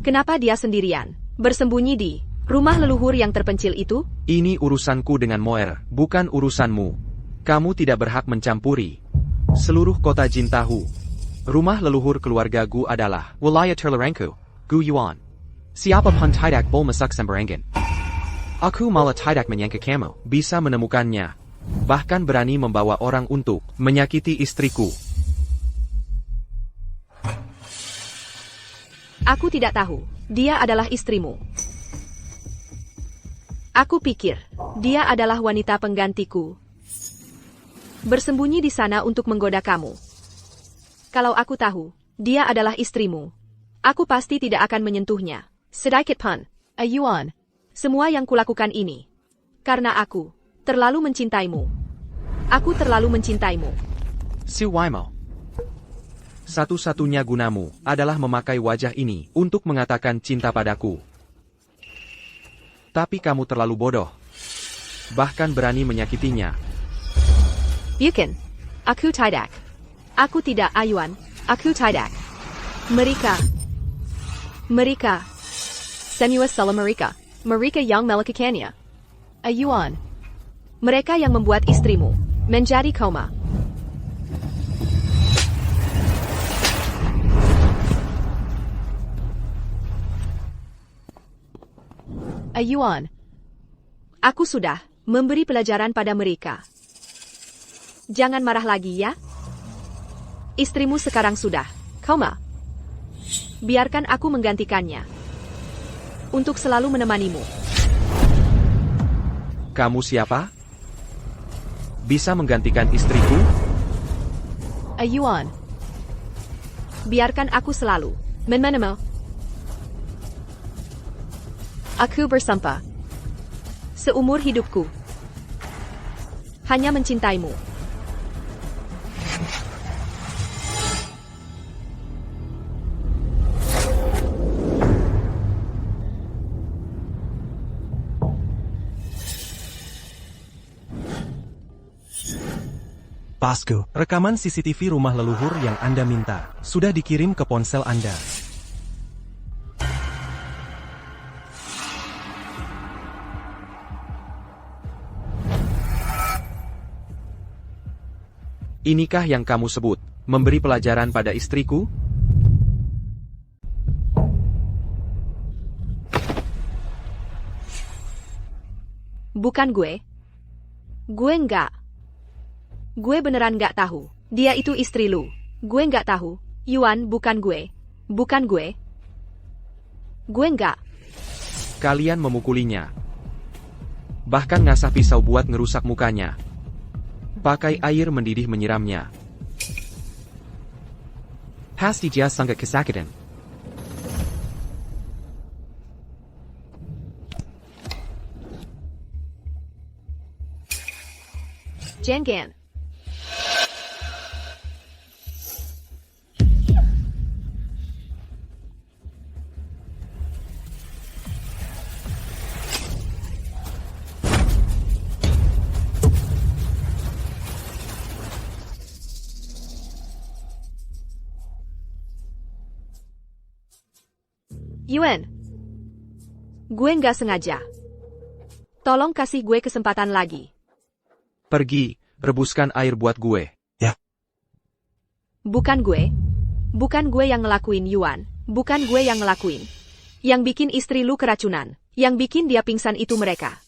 Kenapa dia sendirian, bersembunyi di rumah leluhur yang terpencil itu? Ini urusanku dengan Moer, bukan urusanmu. Kamu tidak berhak mencampuri. Seluruh kota Jin tahu. Rumah leluhur keluarga Gu adalah wilayah terlarangku, Gu Yuan. Siapa pun tidak boleh masuk sembarangan. Aku malah tidak menyangka kamu bisa menemukannya. Bahkan berani membawa orang untuk menyakiti istriku. Aku tidak tahu, dia adalah istrimu. Aku pikir, dia adalah wanita penggantiku. Bersembunyi di sana untuk menggoda kamu. Kalau aku tahu, dia adalah istrimu, aku pasti tidak akan menyentuhnya. Sedikit pun. Yuan, semua yang kulakukan ini karena aku terlalu mencintaimu. Aku terlalu mencintaimu. Si Weimo. Satu-satunya gunamu adalah memakai wajah ini untuk mengatakan cinta padaku. Tapi kamu terlalu bodoh. Bahkan berani menyakitinya. Bukan. Aku tidak. Aku tidak, Yuan. Aku tidak. Mereka. Semua salah mereka. Mereka yang melakukannya. Yuan. Mereka yang membuat istrimu menjadi koma. Yuan, aku sudah memberi pelajaran pada mereka. Jangan marah lagi ya. Istrimu sekarang sudah koma. Biarkan aku menggantikannya. Untuk selalu menemanimu. Kamu siapa? Bisa menggantikan istriku? Yuan. Biarkan aku selalu menmenemu. Aku bersumpah. Seumur hidupku. Hanya mencintaimu. Pasku, rekaman CCTV rumah leluhur yang Anda minta sudah dikirim ke ponsel Anda. Inikah yang kamu sebut, memberi pelajaran pada istriku? Bukan gue. Gue enggak. Gue beneran nggak tahu. Dia itu istri lu. Gue nggak tahu. Yuan, bukan gue. Bukan gue. Gue nggak. Kalian memukulinya. Bahkan ngasah pisau buat ngerusak mukanya. Pakai air mendidih menyiramnya. Pasti dia sangat kesakitan. Jangan. Yuan. Gue nggak sengaja. Tolong kasih gue kesempatan lagi. Pergi, rebuskan air buat gue. Ya. Bukan gue. Bukan gue yang ngelakuin, Yuan. Bukan gue yang ngelakuin. Yang bikin istri lu keracunan. Yang bikin dia pingsan itu mereka.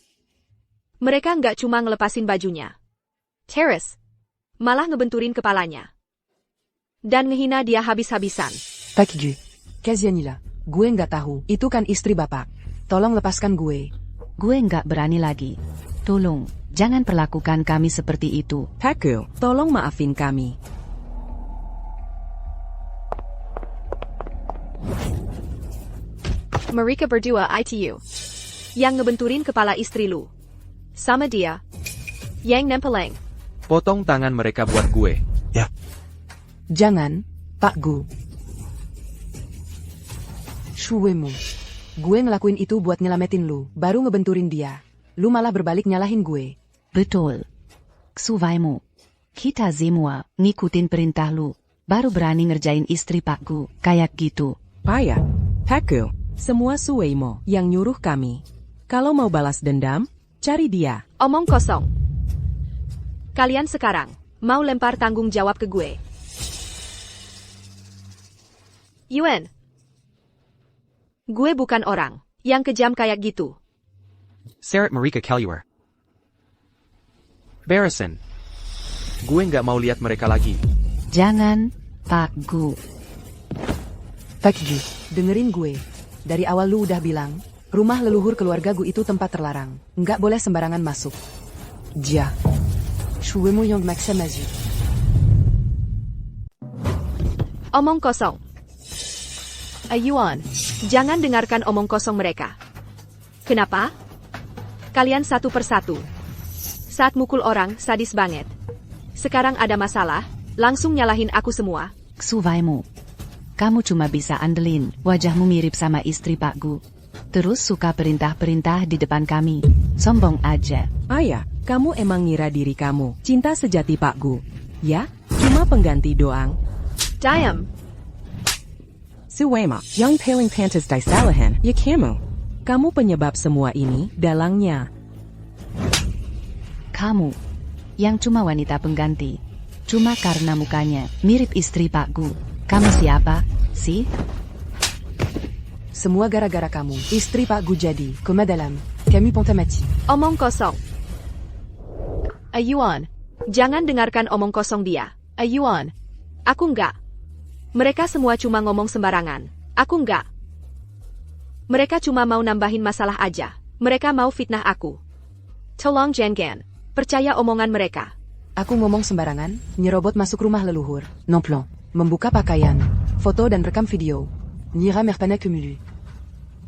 Mereka nggak cuma ngelepasin bajunya. Terus. Malah ngebenturin kepalanya. Dan ngehina dia habis-habisan. Pak Ju. Kazianila. Gue nggak tahu, itu kan istri bapak. Tolong lepaskan gue. Gue nggak berani lagi. Tolong, jangan perlakukan kami seperti itu. Haku, tolong maafin kami. Mereka berdua ITU. Yang ngebenturin kepala istri lu. Sama dia. Yang nempeleng. Potong tangan mereka buat gue. Ya. Jangan, Pak Gu. Shuwemu. Gue ngelakuin itu buat nyelamatin lu, baru ngebenturin dia. Lu malah berbalik nyalahin gue. Betul. Xuvaimu. Kita semua ngikutin perintah lu. Baru berani ngerjain istri Pak Gu, kayak gitu. Payah. Haku, semua Suweimo yang nyuruh kami. Kalau mau balas dendam, cari dia. Omong kosong. Kalian sekarang mau lempar tanggung jawab ke gue. Yuan. Gue bukan orang yang kejam kayak gitu. Seret Marika Keluar. Barrison. Gue nggak mau lihat mereka lagi. Jangan, Pak Gu. Pak Ju, dengerin gue. Dari awal lu udah bilang, rumah leluhur keluarga gue itu tempat terlarang. Nggak boleh sembarangan masuk. Ja. Shuwemu yang maksa maju. Omong kosong. Yuan, jangan dengarkan omong kosong mereka. Kenapa? Kalian satu persatu. Saat mukul orang, sadis banget. Sekarang ada masalah, langsung nyalahin aku semua. Xuvaimu. Kamu cuma bisa andelin, wajahmu mirip sama istri Pak Gu. Terus suka perintah-perintah di depan kami. Sombong aja. Ayah, kamu emang ngira diri kamu cinta sejati Pak Gu. Ya, cuma pengganti doang. Diam. Suwema, yang paling pantas disalahan, ya kamu. Kamu penyebab semua ini, dalangnya. Kamu, yang cuma wanita pengganti. Cuma karena mukanya mirip istri Pak Gu. Kamu siapa, sih? Semua gara-gara kamu. Istri Pak Gu jadi, koma dalam. Kami pontamati. Omong kosong. Yuan, jangan dengarkan omong kosong dia. Yuan, aku enggak. Mereka semua cuma ngomong sembarangan. Aku enggak. Mereka cuma mau nambahin masalah aja. Mereka mau fitnah aku. Tolong Jenggen, percaya omongan mereka. Aku ngomong sembarangan, nyerobot masuk rumah leluhur. Non plan. Membuka pakaian, foto dan rekam video. Nyira merpana cumulu.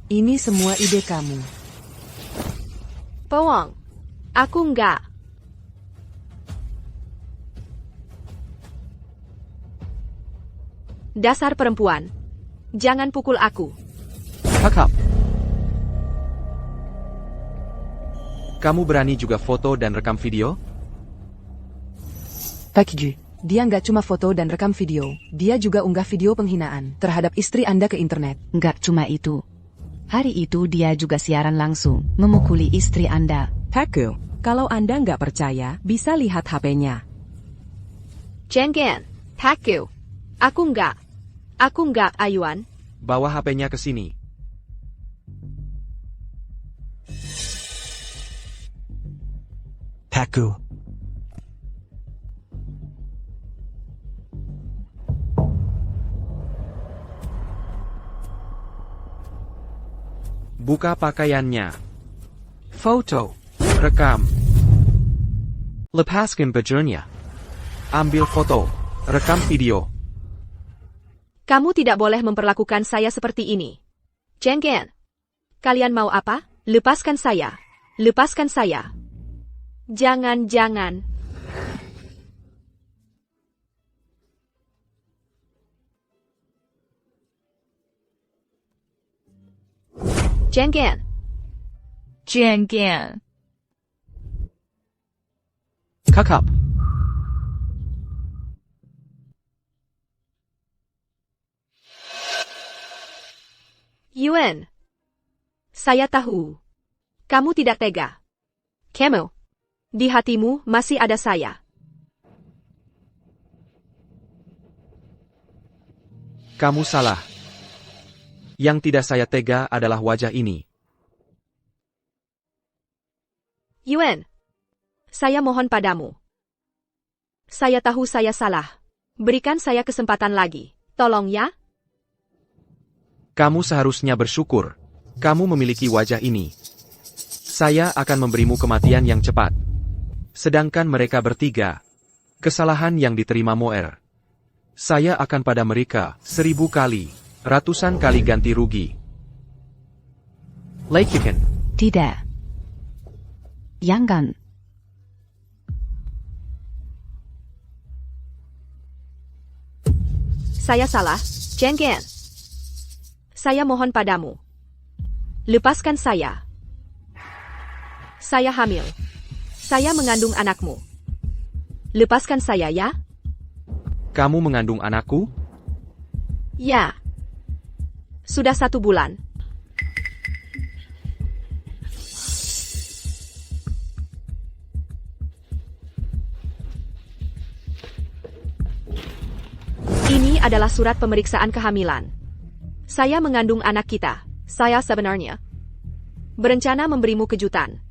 Ini semua ide kamu. Bohong. Aku enggak. Dasar perempuan. Jangan pukul aku. Kakak. Kamu berani juga foto dan rekam video? Pak Gu, dia nggak cuma foto dan rekam video, dia juga unggah video penghinaan terhadap istri Anda ke internet. Nggak cuma itu. Hari itu dia juga siaran langsung, memukuli istri Anda. Pak Gu, kalau Anda nggak percaya, bisa lihat HP-nya. Jenggen, Pak Gu. Aku enggak, Ayuan. Bawa HP-nya ke sini. Pak Gu. Buka pakaiannya. Foto. Rekam. Lepaskan bajunya. Ambil foto. Rekam video. Kamu tidak boleh memperlakukan saya seperti ini. Jenggen. Kalian mau apa? Lepaskan saya. Lepaskan saya. Jangan. Jenggen. Jenggen. Kakak. Yuan. Saya tahu. Kamu tidak tega. Kamu. Di hatimu masih ada saya. Kamu salah. Yang tidak saya tega adalah wajah ini. Yuan. Saya mohon padamu. Saya tahu saya salah. Berikan saya kesempatan lagi. Tolong ya. Kamu seharusnya bersyukur. Kamu memiliki wajah ini. Saya akan memberimu kematian yang cepat. Sedangkan mereka bertiga. Kesalahan yang diterima Moer. Saya akan pada mereka 1000 kali, ratusan kali ganti rugi. Laikikan. Tidak. Jangan. Saya salah, Jenggen. Saya mohon padamu. Lepaskan saya. Saya hamil. Saya mengandung anakmu. Lepaskan saya ya. Kamu mengandung anakku? Ya. Sudah 1 bulan. Ini adalah surat pemeriksaan kehamilan. Saya mengandung anak kita. Saya sebenarnya berencana memberimu kejutan.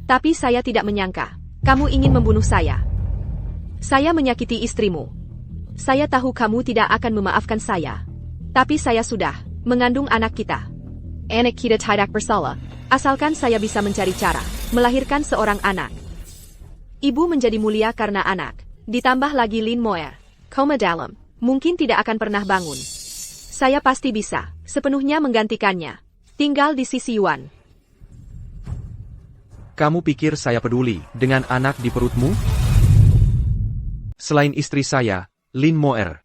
Tapi saya tidak menyangka. Kamu ingin membunuh saya. Saya menyakiti istrimu. Saya tahu kamu tidak akan memaafkan saya. Tapi saya sudah mengandung anak kita. Anak kita tidak bersalah. Asalkan saya bisa mencari cara melahirkan seorang anak. Ibu menjadi mulia karena anak. Ditambah lagi Lin Moer. Koma dalam. Mungkin tidak akan pernah bangun. Saya pasti bisa sepenuhnya menggantikannya. Tinggal di sisi Yuan. Kamu pikir saya peduli dengan anak di perutmu? Selain istri saya, Lin Moer,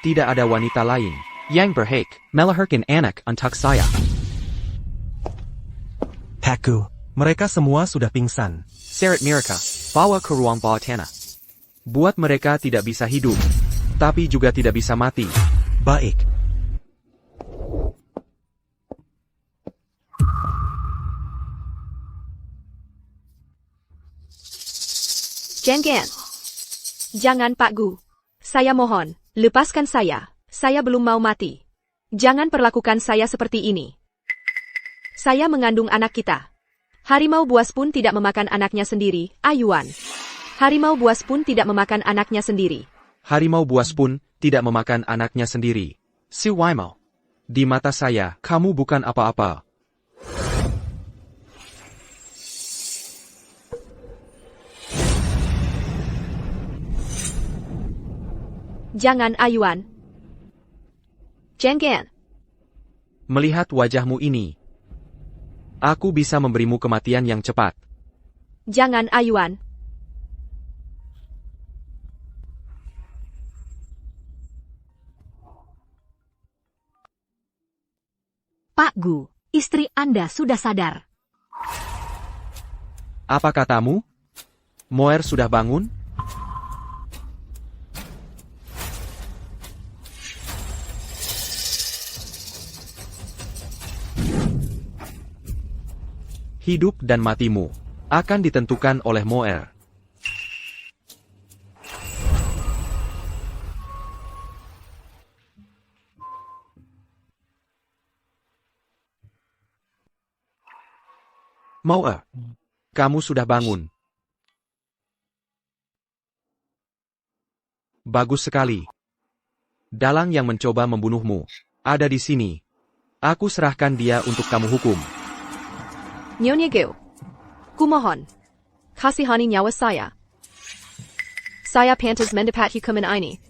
tidak ada wanita lain yang berhak melahirkan anak untuk saya. Pak Gu, mereka semua sudah pingsan. Seret mereka, bawa ke ruang bawah tanah. Buat mereka tidak bisa hidup, tapi juga tidak bisa mati. Baik. Jenggen. Jangan Pak Gu. Saya mohon, lepaskan saya. Saya belum mau mati. Jangan perlakukan saya seperti ini. Saya mengandung anak kita. Harimau buas pun tidak memakan anaknya sendiri, Ayuan. Harimau buas pun tidak memakan anaknya sendiri. Harimau buas pun tidak memakan anaknya sendiri. Si Waimau. Di mata saya, kamu bukan apa-apa. Jangan ayuan. Jangan. Melihat wajahmu ini, aku bisa memberimu kematian yang cepat. Jangan ayuan. Pak Gu, istri Anda sudah sadar. Apa katamu? Moer sudah bangun? Hidup dan matimu akan ditentukan oleh Moer. Moer, kamu sudah bangun. Bagus sekali. Dalang yang mencoba membunuhmu ada di sini. Aku serahkan dia untuk kamu hukum. Nyonya Gu. Kumohon. Kasihani nyawa saya. Saya pantas mendapat hukuman ini.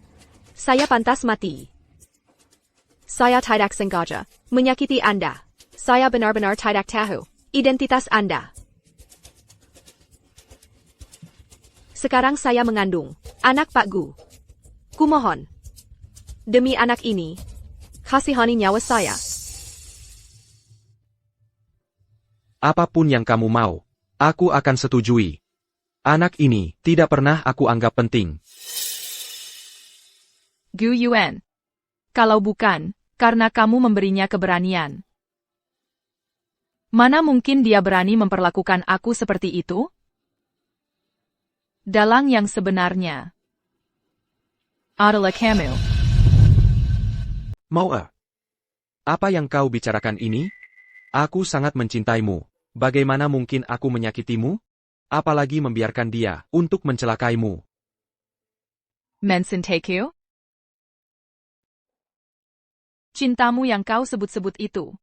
Saya pantas mati. Saya tidak sengaja menyakiti Anda. Saya benar-benar tidak tahu identitas Anda. Sekarang saya mengandung anak Pak Gu. Kumohon. Demi anak ini, kasihani nyawa saya. Apapun yang kamu mau, aku akan setujui. Anak ini tidak pernah aku anggap penting. Gu Yuan. Kalau bukan, karena kamu memberinya keberanian. Mana mungkin dia berani memperlakukan aku seperti itu? Dalang yang sebenarnya adalah kamu. Moer. Apa yang kau bicarakan ini? Aku sangat mencintaimu. Bagaimana mungkin aku menyakitimu? Apalagi membiarkan dia untuk mencelakaimu. Mencintaku? Cintamu yang kau sebut-sebut itu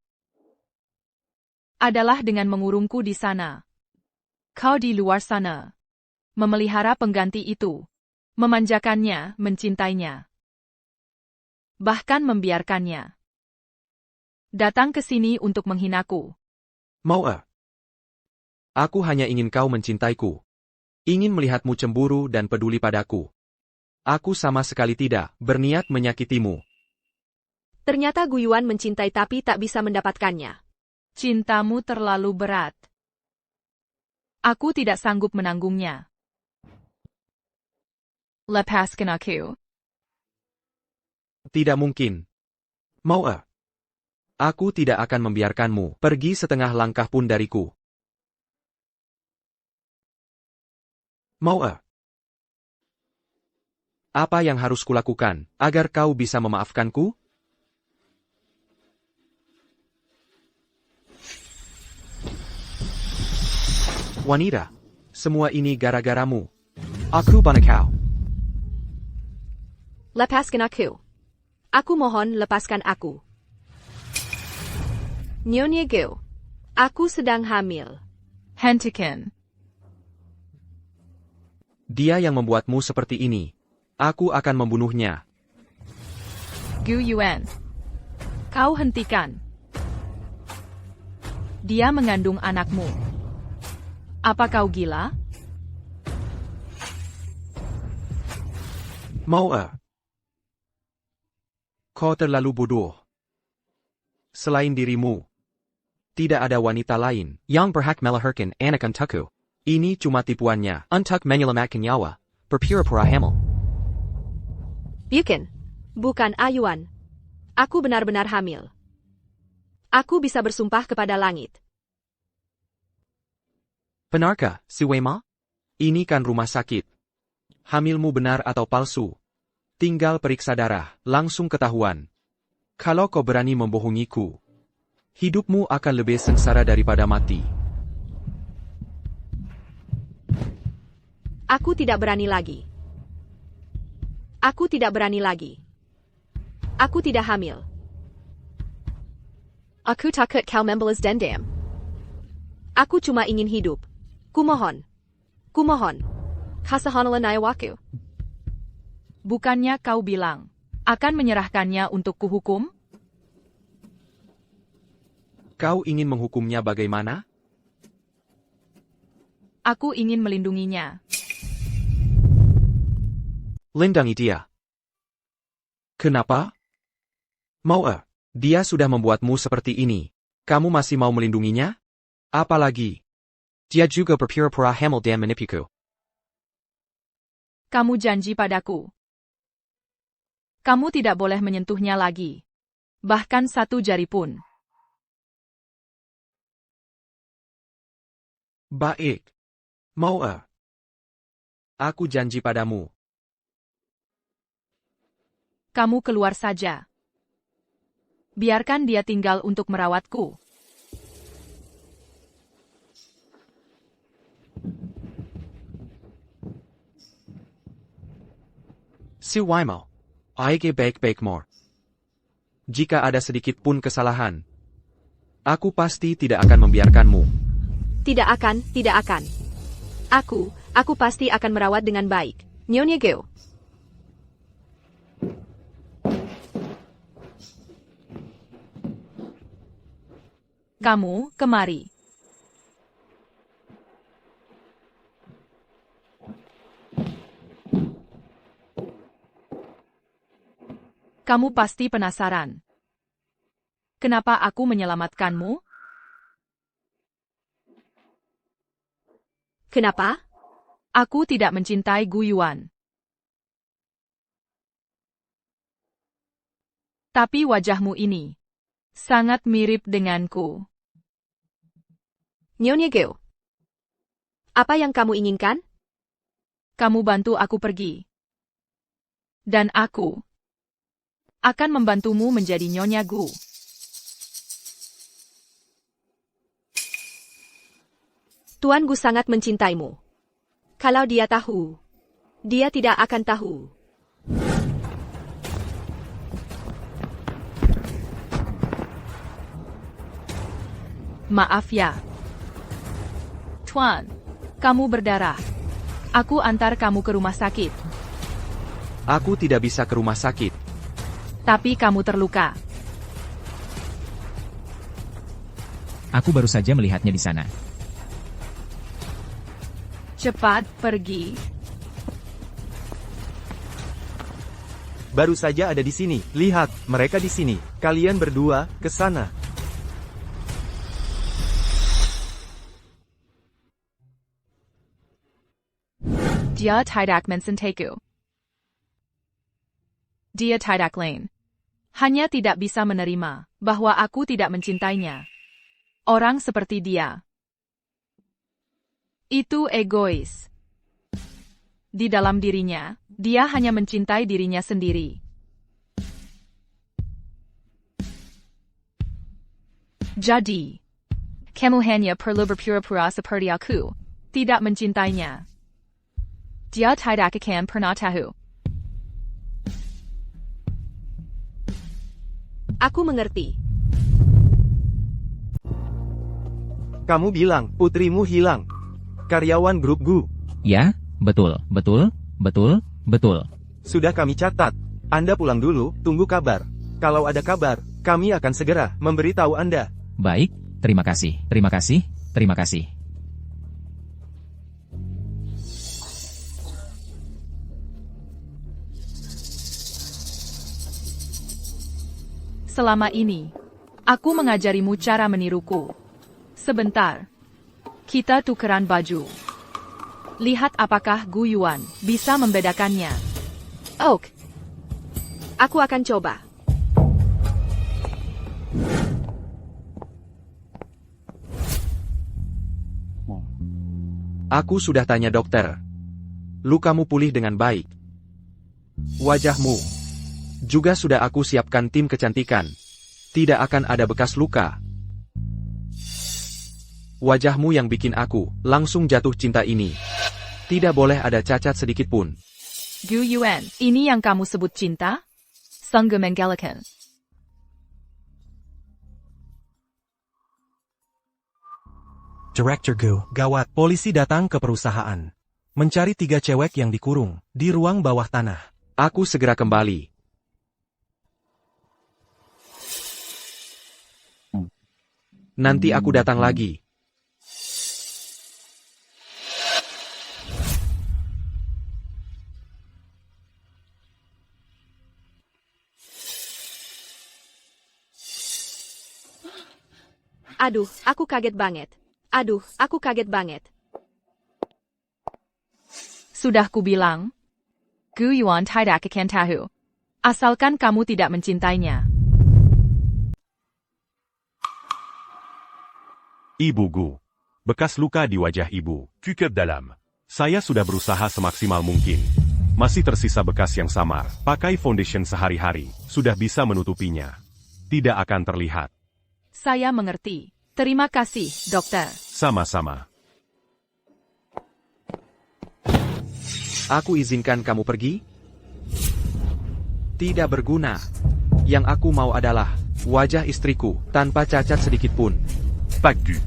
adalah dengan mengurungku di sana. Kau di luar sana. Memelihara pengganti itu. Memanjakannya, mencintainya. Bahkan membiarkannya datang ke sini untuk menghinaku. Moer. Aku hanya ingin kau mencintaiku. Ingin melihatmu cemburu dan peduli padaku. Aku sama sekali tidak berniat menyakitimu. Ternyata Gu Yuan mencintai tapi tak bisa mendapatkannya. Cintamu terlalu berat. Aku tidak sanggup menanggungnya. Lepaskan aku. Tidak mungkin. Moer. Aku tidak akan membiarkanmu pergi setengah langkah pun dariku. Moer. Apa yang harus kulakukan agar kau bisa memaafkanku? Wanita, semua ini gara-garamu. Aku bunuh kau. Lepaskan aku. Aku mohon lepaskan aku. Nyonya Gu. Aku sedang hamil. Hentikan. Dia yang membuatmu seperti ini. Aku akan membunuhnya. Gu Yuan. Kau hentikan. Dia mengandung anakmu. Apa kau gila? Moer. Kau terlalu bodoh. Selain dirimu, tidak ada wanita lain yang berhak melahirkan anak untukku. Ini cuma tipuannya untuk menyelamatkan nyawa berpura-pura hamil. Bukan ayuan. Aku benar-benar hamil. Aku bisa bersumpah kepada langit. Benarkah, si Weima? Ini kan rumah sakit. Hamilmu benar atau palsu? Tinggal periksa darah, langsung ketahuan. Kalau kau berani membohongiku, hidupmu akan lebih sengsara daripada mati. Aku tidak berani lagi. Aku tidak berani lagi. Aku tidak hamil. Aku takut kau membalas dendam. Aku cuma ingin hidup. Kumohon. Kumohon. Kasihanilah nyawaku. Bukannya kau bilang akan menyerahkannya untuk kuhukum? Kau ingin menghukumnya bagaimana? Aku ingin melindunginya. Lindangi dia. Kenapa? Dia sudah membuatmu seperti ini. Kamu masih mau melindunginya? Apalagi? Dia juga berpura-pura hamil dan menipuku. Kamu janji padaku. Kamu tidak boleh menyentuhnya lagi. Bahkan satu jari pun. Baik. Aku janji padamu. Kamu keluar saja. Biarkan dia tinggal untuk merawatku. Si Waimo, aige baik-baik more. Jika ada sedikit pun kesalahan, aku pasti tidak akan membiarkanmu. Tidak akan. Aku pasti akan merawat dengan baik. Nyonya Geo. Kamu, kemari. Kamu pasti penasaran. Kenapa aku menyelamatkanmu? Kenapa? Aku tidak mencintai Gu Yuan. Tapi wajahmu ini sangat mirip denganku. Nyonya Geo. Apa yang kamu inginkan? Kamu bantu aku pergi. Dan aku akan membantumu menjadi Nyonya Gu. Tuan Gu sangat mencintaimu. Kalau dia tahu, dia tidak akan tahu. Maaf ya. Tuan, kamu berdarah. Aku antar kamu ke rumah sakit. Aku tidak bisa ke rumah sakit. Tapi kamu terluka. Aku baru saja melihatnya di sana. Cepat pergi. Baru saja ada di sini. Lihat, mereka di sini. Kalian berdua, ke sana. Dia tidak mencintai. Dia tidak lain. Hanya tidak bisa menerima bahwa aku tidak mencintainya. Orang seperti dia. Itu egois. Di dalam dirinya, dia hanya mencintai dirinya sendiri. Jadi, kamu hanya perlu berpura-pura seperti aku. Tidak mencintainya. Dia tidak akan pernah tahu. Aku mengerti. Kamu bilang, putrimu hilang. Karyawan grup Gu. Ya, betul. Sudah kami catat. Anda pulang dulu, tunggu kabar. Kalau ada kabar, kami akan segera memberitahu Anda. Baik, terima kasih. Selama ini, aku mengajarimu cara meniruku. Sebentar. Kita tukeran baju. Lihat apakah Gu Yuan bisa membedakannya. Oke. Aku akan coba. Aku sudah tanya dokter. Lukamu pulih dengan baik. Wajahmu juga sudah aku siapkan tim kecantikan. Tidak akan ada bekas luka. Wajahmu yang bikin aku langsung jatuh cinta ini. Tidak boleh ada cacat sedikit pun. Gu Yuan, ini yang kamu sebut cinta? Sungguh menggelikan. Director Gu, gawat. Polisi datang ke perusahaan. Mencari 3 cewek yang dikurung di ruang bawah tanah. Aku segera kembali. Nanti aku datang lagi. Aduh, aku kaget banget. Aduh, aku kaget banget. Sudah kubilang. Gu Yuan tidak akan tahu. Asalkan kamu tidak mencintainya. Ibu Gu. Bekas luka di wajah ibu. Cukup dalam. Saya sudah berusaha semaksimal mungkin. Masih tersisa bekas yang samar. Pakai foundation sehari-hari. Sudah bisa menutupinya. Tidak akan terlihat. Saya mengerti. Terima kasih, dokter. Sama-sama. Aku izinkan kamu pergi? Tidak berguna. Yang aku mau adalah wajah istriku tanpa cacat sedikit pun. Pak Gu.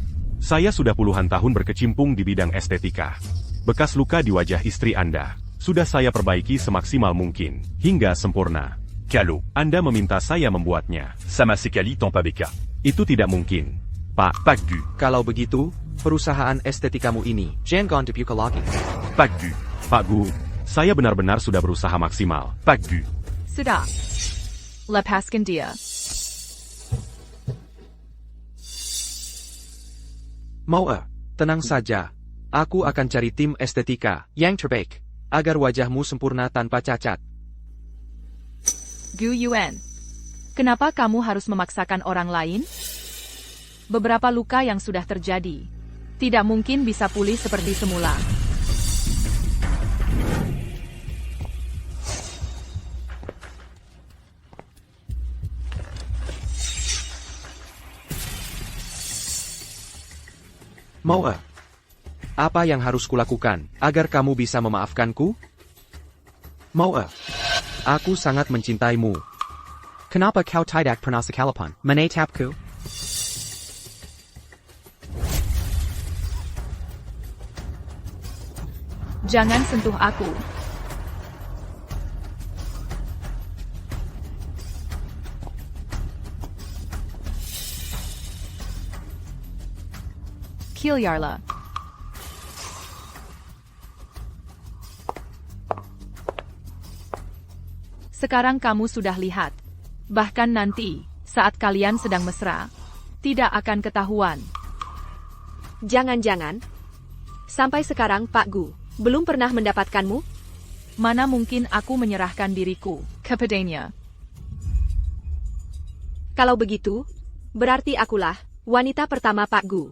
Saya sudah puluhan tahun berkecimpung di bidang estetika. Bekas luka di wajah istri Anda sudah saya perbaiki semaksimal mungkin, hingga sempurna. Kalau Anda meminta saya membuatnya, sama sekali tanpa beka. Itu tidak mungkin, Pak Gu. Kalau begitu, perusahaan estetikamu ini jangan dibuka lagi. Pak Gu, saya benar-benar sudah berusaha maksimal. Pak Gu. Sudah. Lepaskan dia. Mau tenang saja. Aku akan cari tim estetika yang terbaik, agar wajahmu sempurna tanpa cacat. Gu Yuan. Kenapa kamu harus memaksakan orang lain? Beberapa luka yang sudah terjadi tidak mungkin bisa pulih seperti semula. Mau apa yang harus kulakukan agar kamu bisa memaafkanku? Mau aku sangat mencintaimu. Kenapa kau tidak pernah sekalapan menatapku? Jangan sentuh aku. Kilyarla. Sekarang kamu sudah lihat. Bahkan nanti, saat kalian sedang mesra, tidak akan ketahuan. Jangan-jangan. Sampai sekarang Pak Gu belum pernah mendapatkanmu? Mana mungkin aku menyerahkan diriku kepadanya. Kalau begitu, berarti akulah wanita pertama Pak Gu.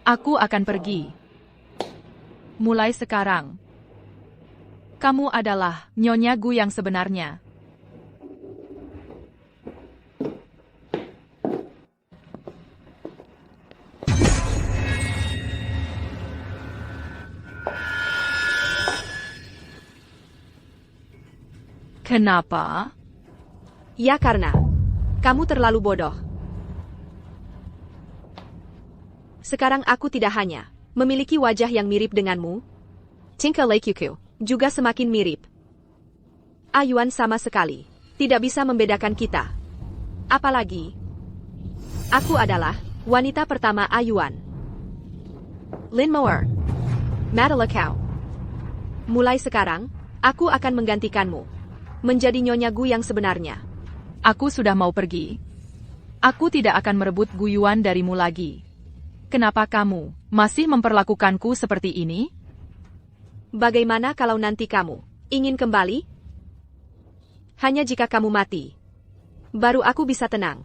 Aku akan pergi. Mulai sekarang, kamu adalah Nyonya Gu yang sebenarnya. Kenapa? Ya karena kamu terlalu bodoh. Sekarang aku tidak hanya memiliki wajah yang mirip denganmu, tingkah lakuku juga semakin mirip. Ayuan sama sekali tidak bisa membedakan kita. Apalagi, aku adalah wanita pertama Ayuan. Lin Moer, Madala Kau. Mulai sekarang, aku akan menggantikanmu menjadi Nyonya Gu yang sebenarnya. Aku sudah mau pergi. Aku tidak akan merebut Gu Yuan darimu lagi. Kenapa kamu masih memperlakukanku seperti ini? Bagaimana kalau nanti kamu ingin kembali? Hanya jika kamu mati, baru aku bisa tenang.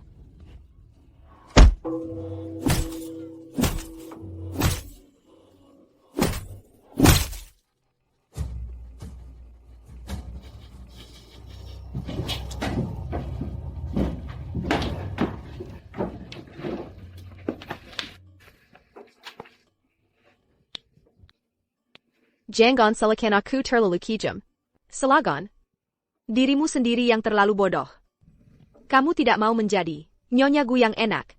Jangan silakan aku terlalu kejam. Silakan. Dirimu sendiri yang terlalu bodoh. Kamu tidak mau menjadi Nyonya Gu yang enak.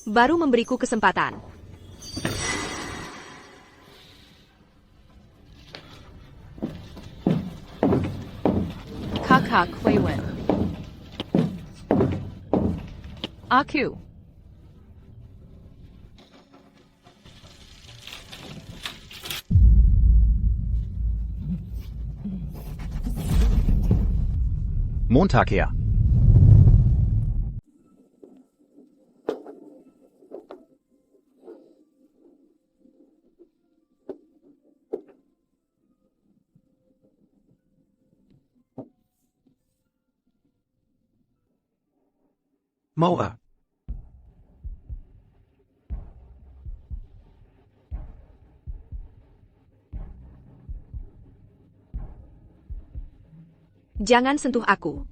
Baru memberiku kesempatan. Kakak Huiwen. Aku. Montag her. Moa. Jangan sentuh aku.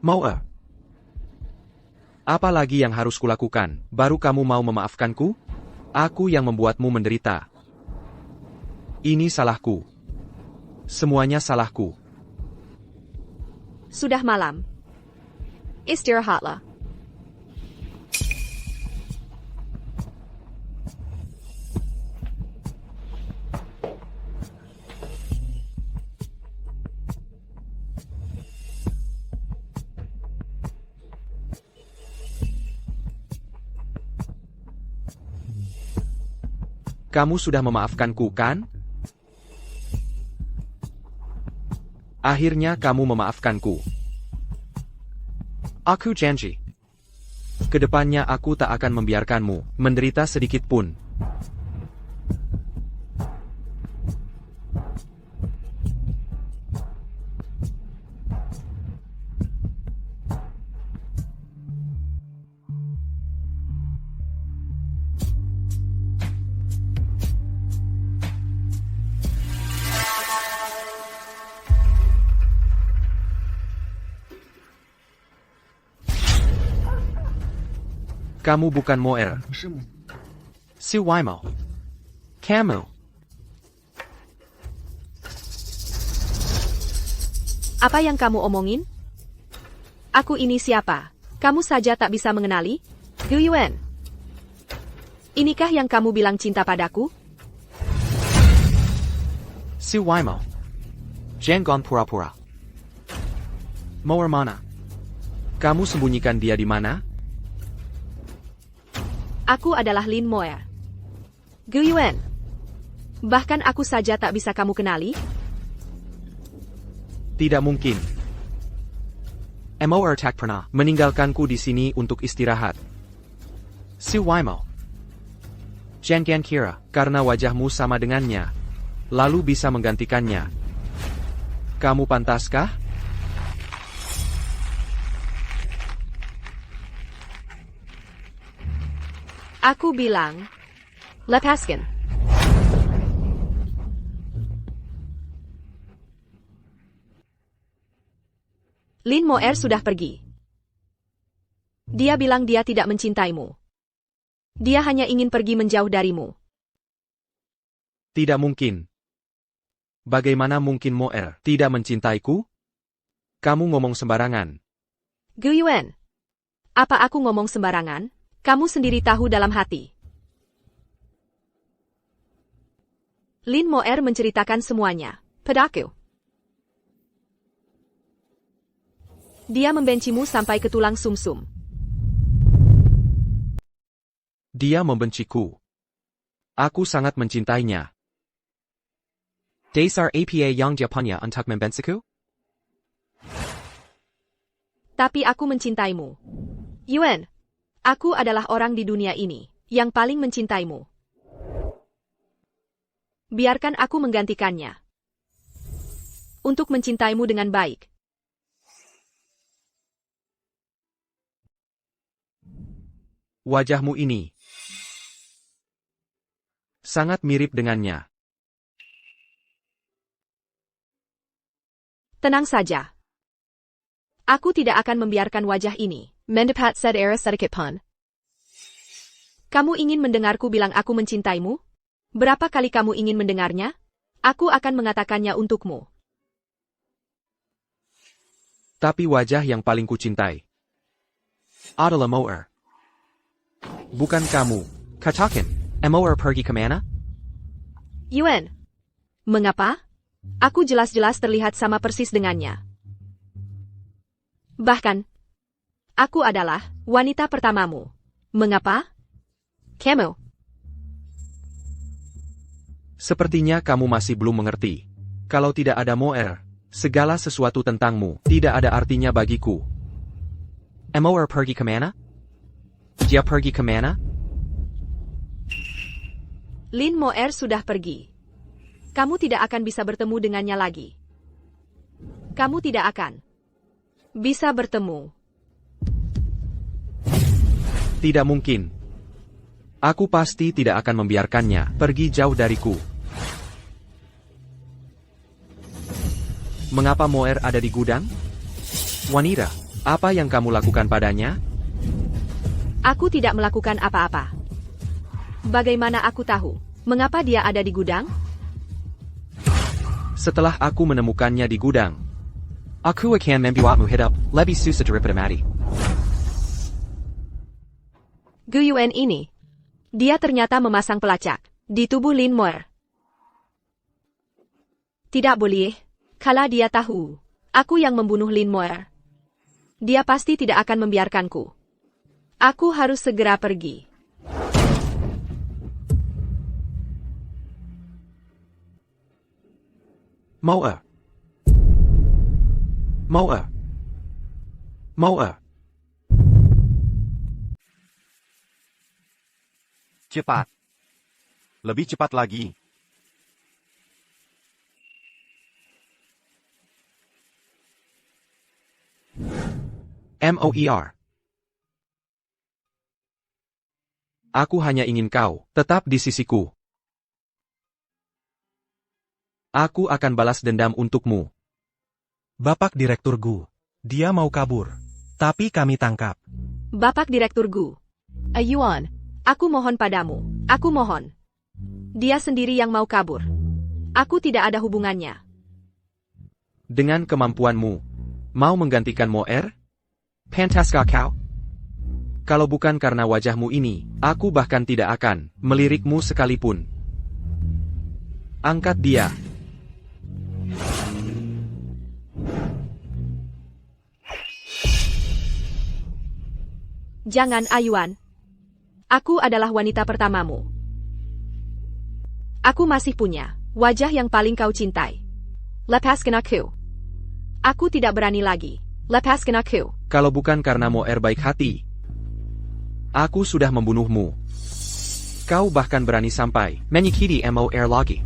Moa. Apa lagi yang harus kulakukan, baru kamu mau memaafkanku? Aku yang membuatmu menderita. Ini salahku. Semuanya salahku. Sudah malam. Istirahatlah. Kamu sudah memaafkanku, kan? Akhirnya kamu memaafkanku. Aku janji. Kedepannya aku tak akan membiarkanmu menderita sedikit pun. Kamu bukan Moer. Si Waimo. Kamu. Apa yang kamu omongin? Aku ini siapa? Kamu saja tak bisa mengenali? Gu Yuan. Inikah yang kamu bilang cinta padaku? Si Waimo. Jangan pura-pura. Moer mana? Kamu sembunyikan dia di mana? Aku adalah Lin Moer. Gu Yuan. Bahkan aku saja tak bisa kamu kenali? Tidak mungkin. Moer tak pernah meninggalkanku di sini untuk istirahat. Si Waimo. Jangan kira karena wajahmu sama dengannya, lalu bisa menggantikannya. Kamu pantaskah? Aku bilang, lepaskan. Lin Moer sudah pergi. Dia bilang dia tidak mencintaimu. Dia hanya ingin pergi menjauh darimu. Tidak mungkin. Bagaimana mungkin Moer tidak mencintaiku? Kamu ngomong sembarangan. Gu Yuan. Apa aku ngomong sembarangan? Kamu sendiri tahu dalam hati. Lin Moer menceritakan semuanya padaku. Dia membencimu sampai ke tulang sumsum. Dia membenciku. Aku sangat mencintainya. Dasar apa yang Japannya untuk membenciku? Tapi aku mencintaimu. Yuan. Aku adalah orang di dunia ini yang paling mencintaimu. Biarkan aku menggantikannya. Untuk mencintaimu dengan baik. Wajahmu ini sangat mirip dengannya. Tenang saja. Aku tidak akan membiarkan wajah ini mendapat said era sedikit pun. Kamu ingin mendengarku bilang aku mencintaimu? Berapa kali kamu ingin mendengarnya? Aku akan mengatakannya untukmu. Tapi wajah yang paling kucintai adalah Moer. Bukan kamu. Katakan, Moer pergi kemana? Yuan. Mengapa? Aku jelas-jelas terlihat sama persis dengannya. Bahkan, aku adalah wanita pertamamu. Mengapa? Kamu. Sepertinya kamu masih belum mengerti. Kalau tidak ada Moer, segala sesuatu tentangmu tidak ada artinya bagiku. Moer pergi kemana? Dia pergi kemana? Lin Moer sudah pergi. Kamu tidak akan bisa bertemu dengannya lagi. Kamu tidak akan bisa bertemu. Tidak mungkin. Aku pasti tidak akan membiarkannya pergi jauh dariku. Mengapa Moer ada di gudang? Wanita, apa yang kamu lakukan padanya? Aku tidak melakukan apa-apa. Bagaimana aku tahu mengapa dia ada di gudang? Setelah aku menemukannya di gudang, aku akan membuatmu hidup lebih susah daripada mati. Gu Yuan ini, dia ternyata memasang pelacak di tubuh Lin Moer. Tidak boleh, kalau dia tahu aku yang membunuh Lin Moer. Dia pasti tidak akan membiarkanku. Aku harus segera pergi. Moer. Moer. Moer. Cepat. Lebih cepat lagi. Moer. Aku hanya ingin kau tetap di sisiku. Aku akan balas dendam untukmu. Bapak Direktur Gu, dia mau kabur. Tapi kami tangkap. Bapak Direktur Gu. Yuan, aku mohon padamu. Aku mohon. Dia sendiri yang mau kabur. Aku tidak ada hubungannya. Dengan kemampuanmu, mau menggantikan Moer? Pantaskah kau? Kalau bukan karena wajahmu ini, aku bahkan tidak akan melirikmu sekalipun. Angkat dia. Jangan, Ayuan. Aku adalah wanita pertamamu. Aku masih punya wajah yang paling kau cintai. Lepaskan aku. Aku tidak berani lagi. Lepaskan aku. Kalau bukan karena Moer baik hati, aku sudah membunuhmu. Kau bahkan berani sampai menyakiti Moer lagi.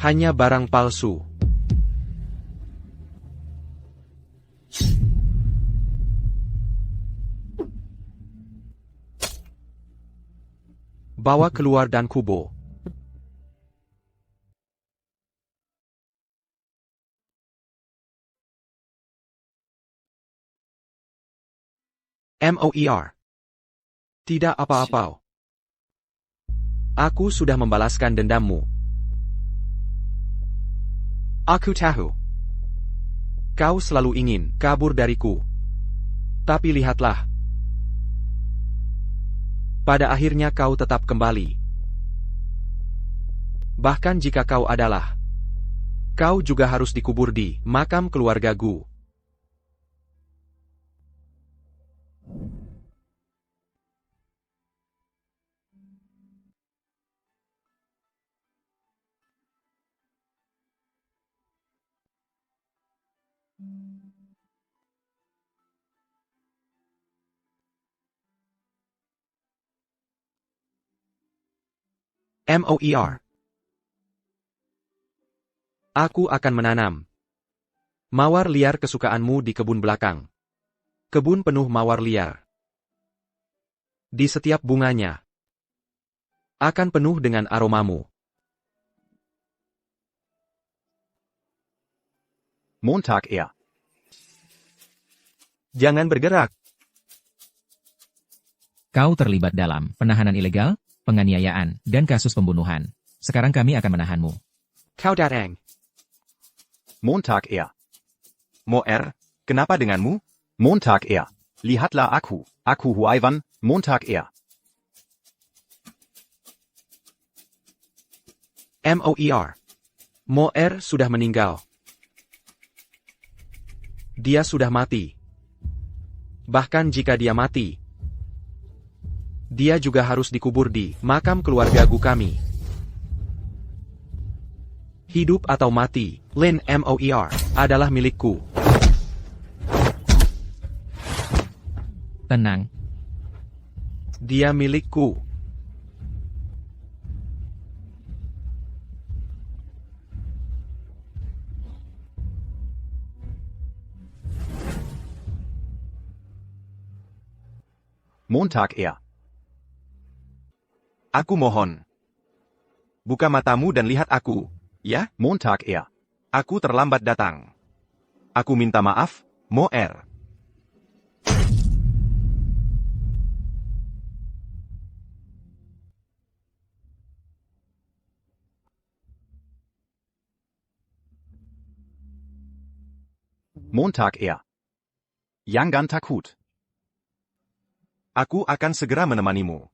Hanya barang palsu. Bawa keluar dan kubur. Moer. Tidak apa-apa. Aku sudah membalaskan dendammu. Aku tahu. Kau selalu ingin kabur dariku. Tapi lihatlah. Pada akhirnya kau tetap kembali. Bahkan jika kau adalah, kau juga harus dikubur di makam keluarga Gu. Moer. Aku akan menanam mawar liar kesukaanmu di kebun belakang. Kebun penuh mawar liar. Di setiap bunganya akan penuh dengan aromamu. Montag er. Jangan bergerak. Kau terlibat dalam penahanan ilegal, penganiayaan, dan kasus pembunuhan. Sekarang kami akan menahanmu. Kau datang. Montag er. Moer, kenapa denganmu? Montag er. Lihatlah aku. Aku Huaiwan, Montag er. MOER. Moer sudah meninggal. Dia sudah mati. Bahkan jika dia mati, dia juga harus dikubur di makam keluarga Gu kami. Hidup atau mati, Lin Moer adalah milikku. Tenang. Dia milikku. Montag er. Aku mohon. Buka matamu dan lihat aku, ya? Montag er. Aku terlambat datang. Aku minta maaf, Moer. Montag er. Yangan Takut. Aku akan segera menemanimu.